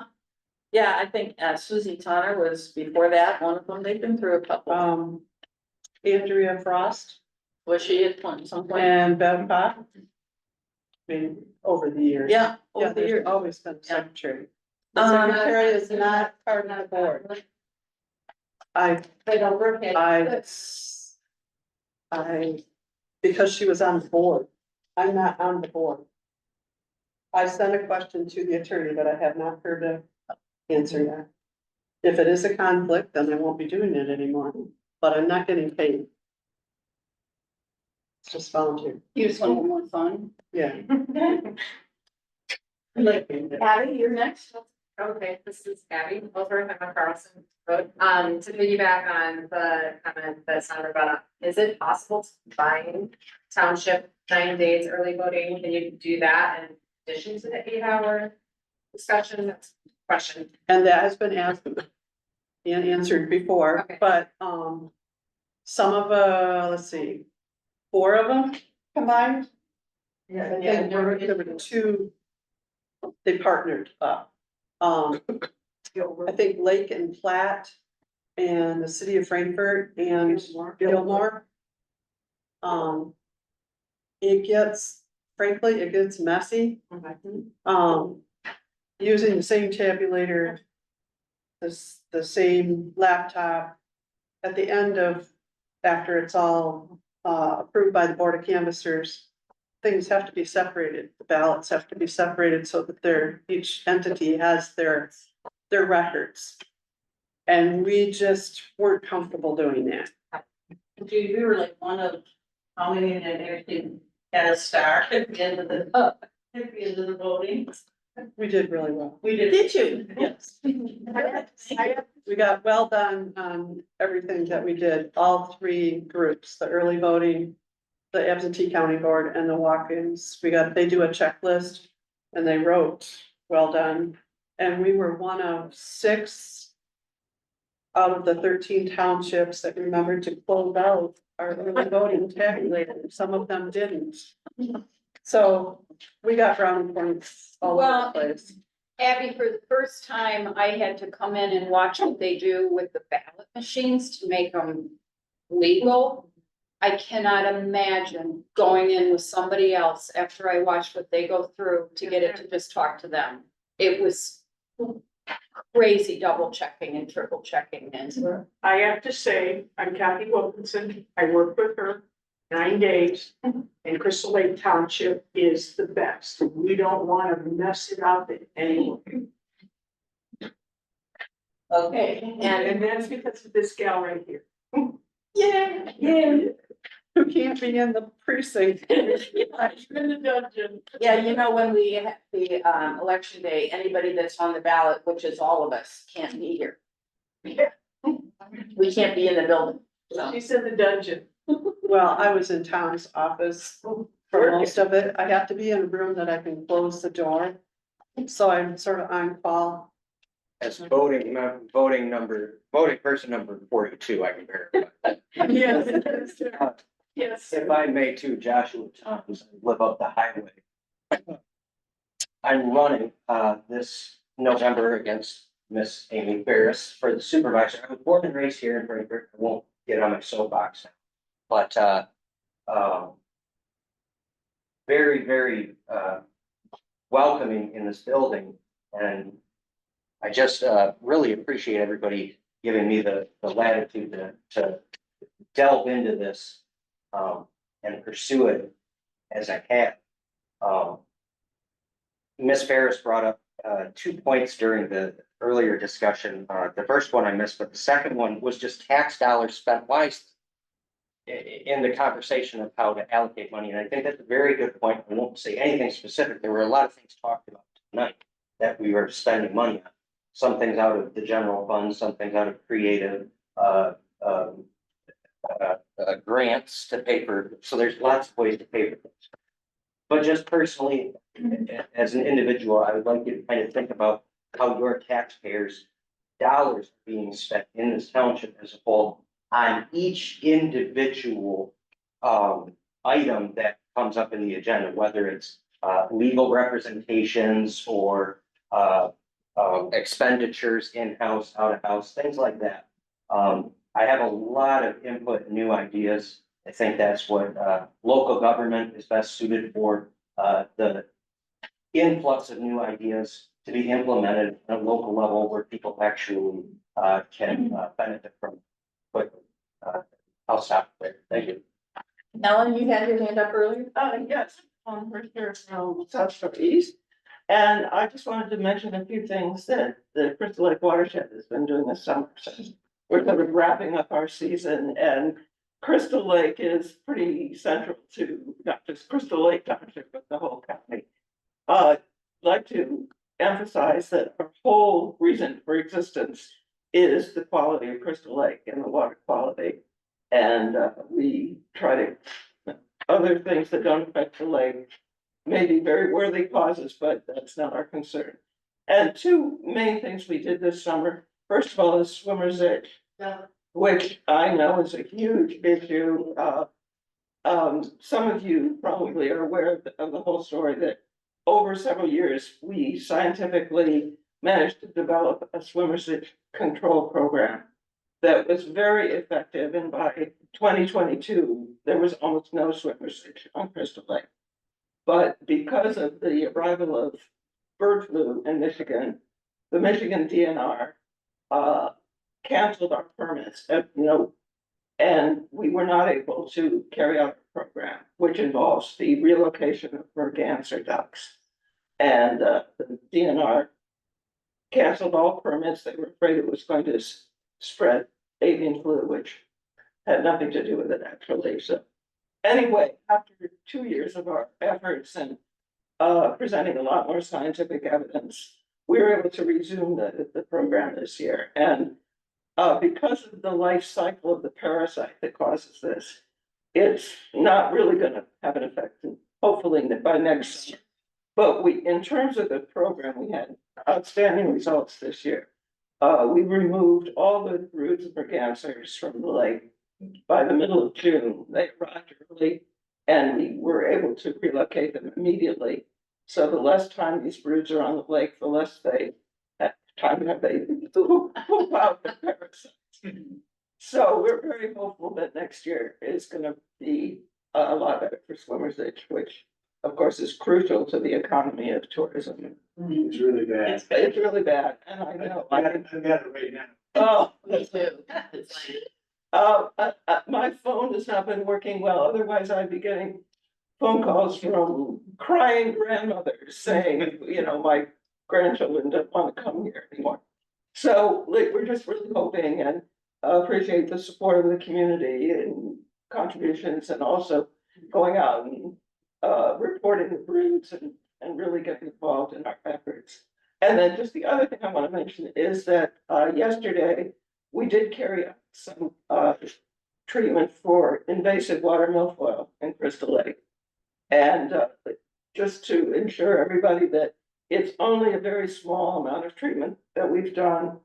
Yeah, I think Susie Tonner was before that, one of them, they've been through a couple. Andrea Frost Was she at some point? and Bev Pop. I mean, over the years. Yeah, Yeah, over the there's years. always been a Yeah. secretary. The Um, secretary is not part of the board. I, They don't work at. because she was on the board, I'm not on the board. I sent a question to the attorney, but I have not heard an answer yet. If it is a conflict, then I won't be doing it anymore, but I'm not getting paid. It's just volunteer, You just want more fun. yeah. Abby, you're next. Okay, this is Abby, over at Carlson Road. To piggyback on the comment that Sandra brought up, is it possible to combine township 9 days early voting? Can you do that in addition to the 8-hour discussion? That's a question. And that has been asked and answered before, Okay. but, some of, let's see, 4 of them combined. I think there were 2, they partnered up. I think Lake and Platte and the city of Frankfort and Gilmore. It gets, frankly, it gets messy. Using the same tabulator, the same laptop. At the end of, after it's all approved by the Board of Canvassers, things have to be separated, the ballots have to be separated so that each entity has their records. And we just weren't comfortable doing that. We were like one of, how many that everything had a star at the end of the voting. We did really well. We did. Did you? Yes. We got well done on everything that we did, all 3 groups, the early voting, the absentee county board and the walk-ins. They do a checklist and they wrote, well done. And we were one of 6 out of the 13 townships that remembered to close out our early voting tabulator. Some of them didn't. So we got brownie points all over the place. Abby, for the first time, I had to come in and watch what they do with the ballot machines to make them legal. I cannot imagine going in with somebody else after I watched what they go through to get it to just talk to them. It was crazy double checking and triple checking and. I have to say, I'm Kathy Wilkinson, I worked with her 9 days, and Crystal Lake Township is the best. We don't wanna mess it up anymore. Okay, And that's because of this gal right here. yeah, Who can't be in the precinct? You're in the dungeon. yeah, you know, when we have the, election day, anybody that's on the ballot, which is all of us, can't be here. We can't be in the building, so. She's in the dungeon. Well, I was in Tom's office for most of it. I have to be in a room that I can close the door. So I'm sort of on call. As voting person number 42, I can verify. Yes. Yes. If I may too, Joshua Thomas, I live up the highway. I'm running this November against Miss Amy Ferris for the supervisor. I was born and raised here in Frankfort. I won't get on my soapbox now. But very, very welcoming in this building. And I just really appreciate everybody giving me the latitude to delve into this and pursue it as I can. Ms. Ferris brought up 2 points during the earlier discussion. The first one I missed, but the second one was just tax dollars spent wisely in the conversation of how to allocate money. And I think that's a very good point. I won't say anything specific. There were a lot of things talked about tonight that we were spending money on. Some things out of the general fund, some things out of creative grants to pay for. So there's lots of ways to pay for things. But just personally, as an individual, I would like you to kind of think about how your taxpayers' dollars are being spent in this township as a whole on each individual item that comes up in the agenda, whether it's legal representations or expenditures in-house, out-of-house, things like that. I have a lot of input, new ideas. I think that's what local government is best suited for, the influx of new ideas to be implemented at a local level where people actually can benefit from it. But I'll stop there. Thank you. Ellen, you had your hand up earlier? Yes, we're here from South Shore East. And I just wanted to mention a few things that the Crystal Lake watershed has been doing this summer. So we're sort of wrapping up our season, and Crystal Lake is pretty central to not just Crystal Lake Township, but the whole county. I'd like to emphasize that our whole reason for existence is the quality of Crystal Lake and the water quality. And we try to, other things that don't affect the lake may be very worthy causes, but that's not our concern. And two main things we did this summer. First of all, is swimmer's itch, which I know is a huge issue. Some of you probably are aware of the whole story that over several years, we scientifically managed to develop a swimmer's itch control program that was very effective. And by 2022, there was almost no swimmer's itch on Crystal Lake. But because of the arrival of bird flu in Michigan, the Michigan DNR canceled our permits, and we were not able to carry out our program, which involves the relocation of merganser ducks. And the DNR canceled all permits. They were afraid it was going to spread avian flu, which had nothing to do with it actually. So anyway, after 2 years of our efforts and presenting a lot more scientific evidence, we were able to resume the program this year. And because of the life cycle of the parasite that causes this, it's not really going to have an effect, hopefully by next year. But in terms of the program, we had outstanding results this year. We removed all the broods of mergansers from the lake. By the middle of June, they arrived early, and we were able to relocate them immediately. So the less time these broods are on the lake, the less they have time to poop out the parasites. So we're very hopeful that next year is going to be a lot better for swimmer's itch, which of course is crucial to the economy of tourism It's really bad. It's really bad, and I know. I got it right now. Oh, Me too. It's my phone has not been working well, otherwise I'd be getting phone calls from crying grandmothers saying, you know, my grandchildren don't want to come here anymore. So like, we're just really hoping and appreciate the support of the community and contributions, and also going out and reporting the broods and really getting involved in our efforts. And then just the other thing I want to mention is that yesterday we did carry out some treatment for invasive water milfoil in Crystal Lake. And just to ensure everybody that it's only a very small amount of treatment that we've done.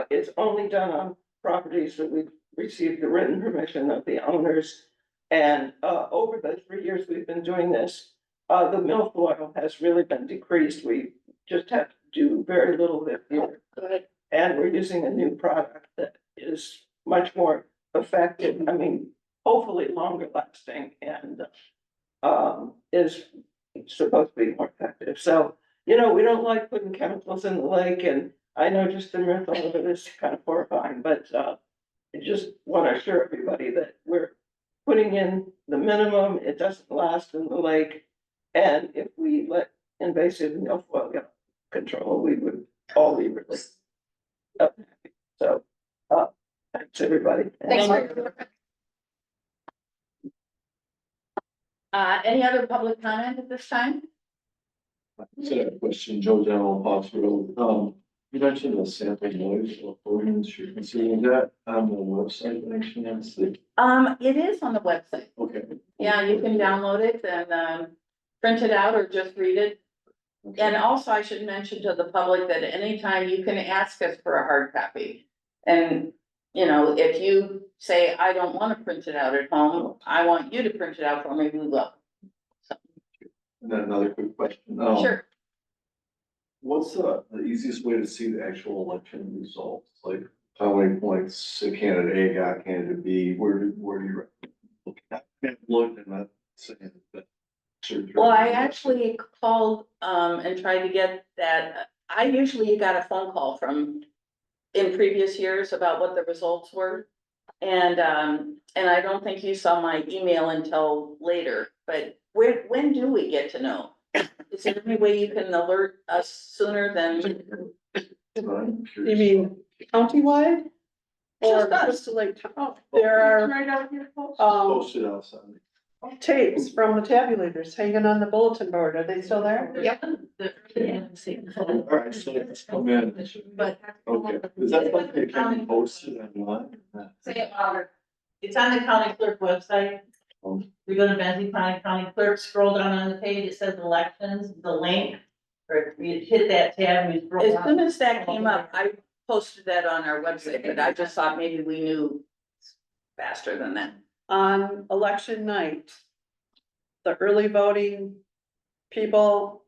It's only done on properties that we've received the written permission of the owners. And over the 3 years we've been doing this, the milfoil has really been decreased. We just have to do very little this year. And we're using a new product that is much more effective. I mean, hopefully longer lasting, and is supposed to be more effective. So, you know, we don't like putting chemicals in the lake, and I know just the myth of it is kind of horrifying, but I just want to assure everybody that we're putting in the minimum. It doesn't last in the lake, and if we let invasive milfoil get control, we would all be really unhappy. So, thanks everybody. Any other public comment at this time? Question, Joe General Hospital. You mentioned the sampling noise ordinance, you're considering that on the website, It is on the website. Okay. Yeah, you can download it and print it out or just read it. And also I should mention to the public that anytime you can ask us for a hard copy. And, you know, if you say, I don't want to print it out at home, I want you to print it out for me, we will. And then another quick question. Sure. What's the easiest way to see the actual election results? Like how many points a candidate A got, candidate B, where do you look at? Look and not saying that. Well, I actually called and tried to get that. I usually got a phone call from in previous years about what the results were. And I don't think you saw my email until later, but when do we get to know? Is there any way you can alert us sooner than? You mean countywide? Or Just us. Crystal Lake? There are Right out here. Posted outside. tapes from the tabulators hanging on the bulletin board. Are they still there? Yep. All right, so let's come in. But Okay, is that like they can be posted online? Say it louder. It's on the county clerk website. We go to Benzie County Clerk, scroll down on the page, it says elections, the link, or you hit that tab and you scroll as down. soon as that came up, I posted that on our website, but I just thought maybe we knew faster than that. On election night, the early voting people,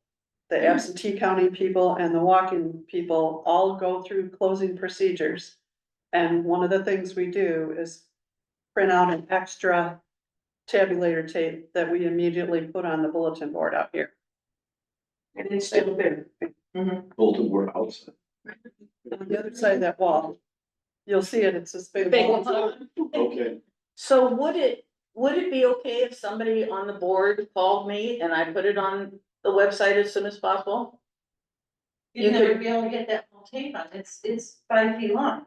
the absentee counting people, and the walk-in people all go through closing procedures. And one of the things we do is print out an extra tabulator tape that we immediately put on the bulletin board out here. And it's still there. Bulletin board outside. On the other side of that wall, you'll see it, it's this big wall. Okay. So would it be okay if somebody on the board called me and I put it on the website as soon as possible? You'd never be able to get that full tape on, it's 5 feet long.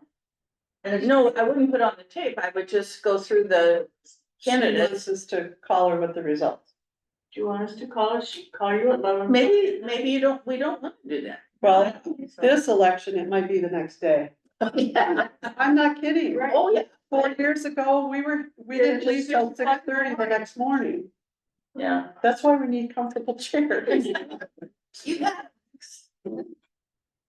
And it's. No, I wouldn't put on the tape, I would just go through the candidates. This is to call her with the results. Do you want us to call us, call you at 11? Maybe we don't want to do that. Well, this election, it might be the next day. Yeah. I'm not kidding. Oh, yeah. 4 years ago, we didn't leave till 6:30 the next morning. Yeah. That's why we need comfortable chairs. You got it.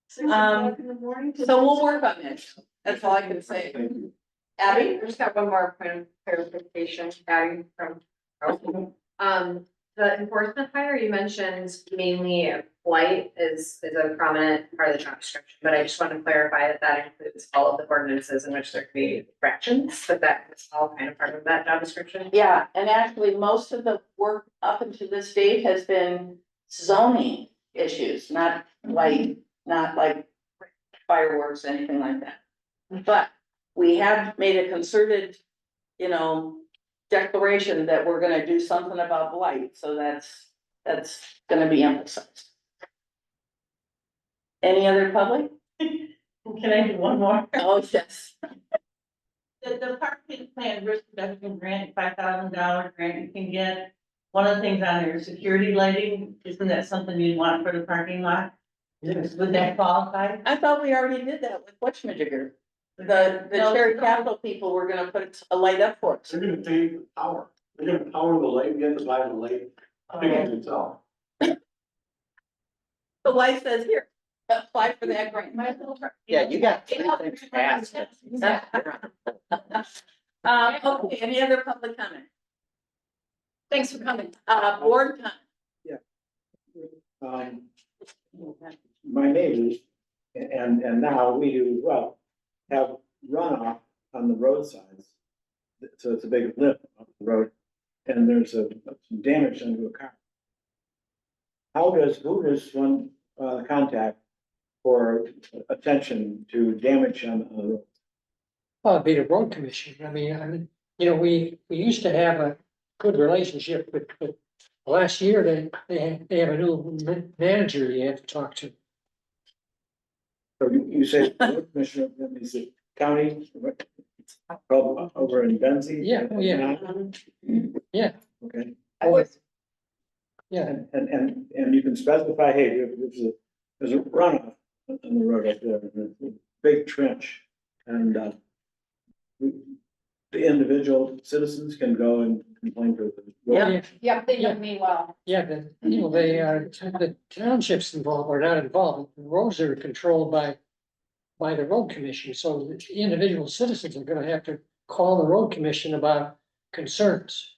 6 o'clock in the morning? So we'll work on it. That's all I can say. Thank you. Abby? I just got one more point of clarification, adding from. The enforcement hire, you mentioned mainly flight is a prominent part of the job description, but I just want to clarify that includes all of the ordinances in which there could be infractions, but that is all kind of part of that job description. Yeah, and actually, most of the work up until this date has been zoning issues, not light, not like fireworks, anything like that. But we have made a concerted, you know, declaration that we're gonna do something about blight, so that's gonna be emphasized. Any other public? Can I do one more? Oh, yes. The parking plan risk reduction grant, $5,000 grant you can get. One of the things on there is security lighting. Isn't that something you'd want for the parking lot? Would that qualify? I thought we already did that with whatchamajigger. The No, Cherry no. Capital people were gonna put a light up for us. They're gonna pay for power, they're gonna power the light, you have to buy the light, I think it's all. The wife says, here, apply for that grant. Yeah, you got three things passed. Okay, any other public comment? Thanks for coming. Board comment. Um, my neighbors, and now we do as well, have runoff on the roadsides. So it's a big lip on the road, and there's some damage into a car. Who does one, contact for attention to damage on the road? Well, it'd be the road commission. I mean, you know, we used to have a good relationship, but last year they have a new manager you have to talk to. So you say the road commissioner, that means the county, over in Benzie? Yeah, oh, yeah. Yeah. Okay. Yeah, And you can specify, hey, there's a runoff on the road up there, there's a big trench, and, the individual citizens can go and complain to the. Yeah. Yep, they know me well. yeah, you know, the townships involved are not involved. The roads are controlled by the road commission, so the individual citizens are gonna have to call the road commission about concerns.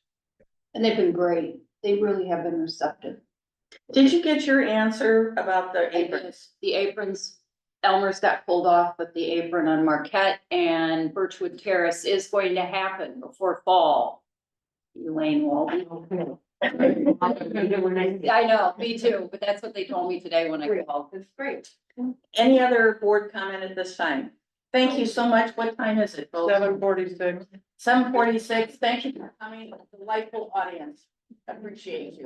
And they've been great. They really have been receptive. Did you get your answer about the aprons? The aprons, Elmer's got pulled off, but the apron on Marquette and Birchwood Terrace is going to happen before fall. Elaine will. I know, me too, but that's what they told me today when I called. That's great. Any other board comment at this time? Thank you so much. What time is it, folks? 7:46. 7:46. Thank you for coming, delightful audience. Appreciate you.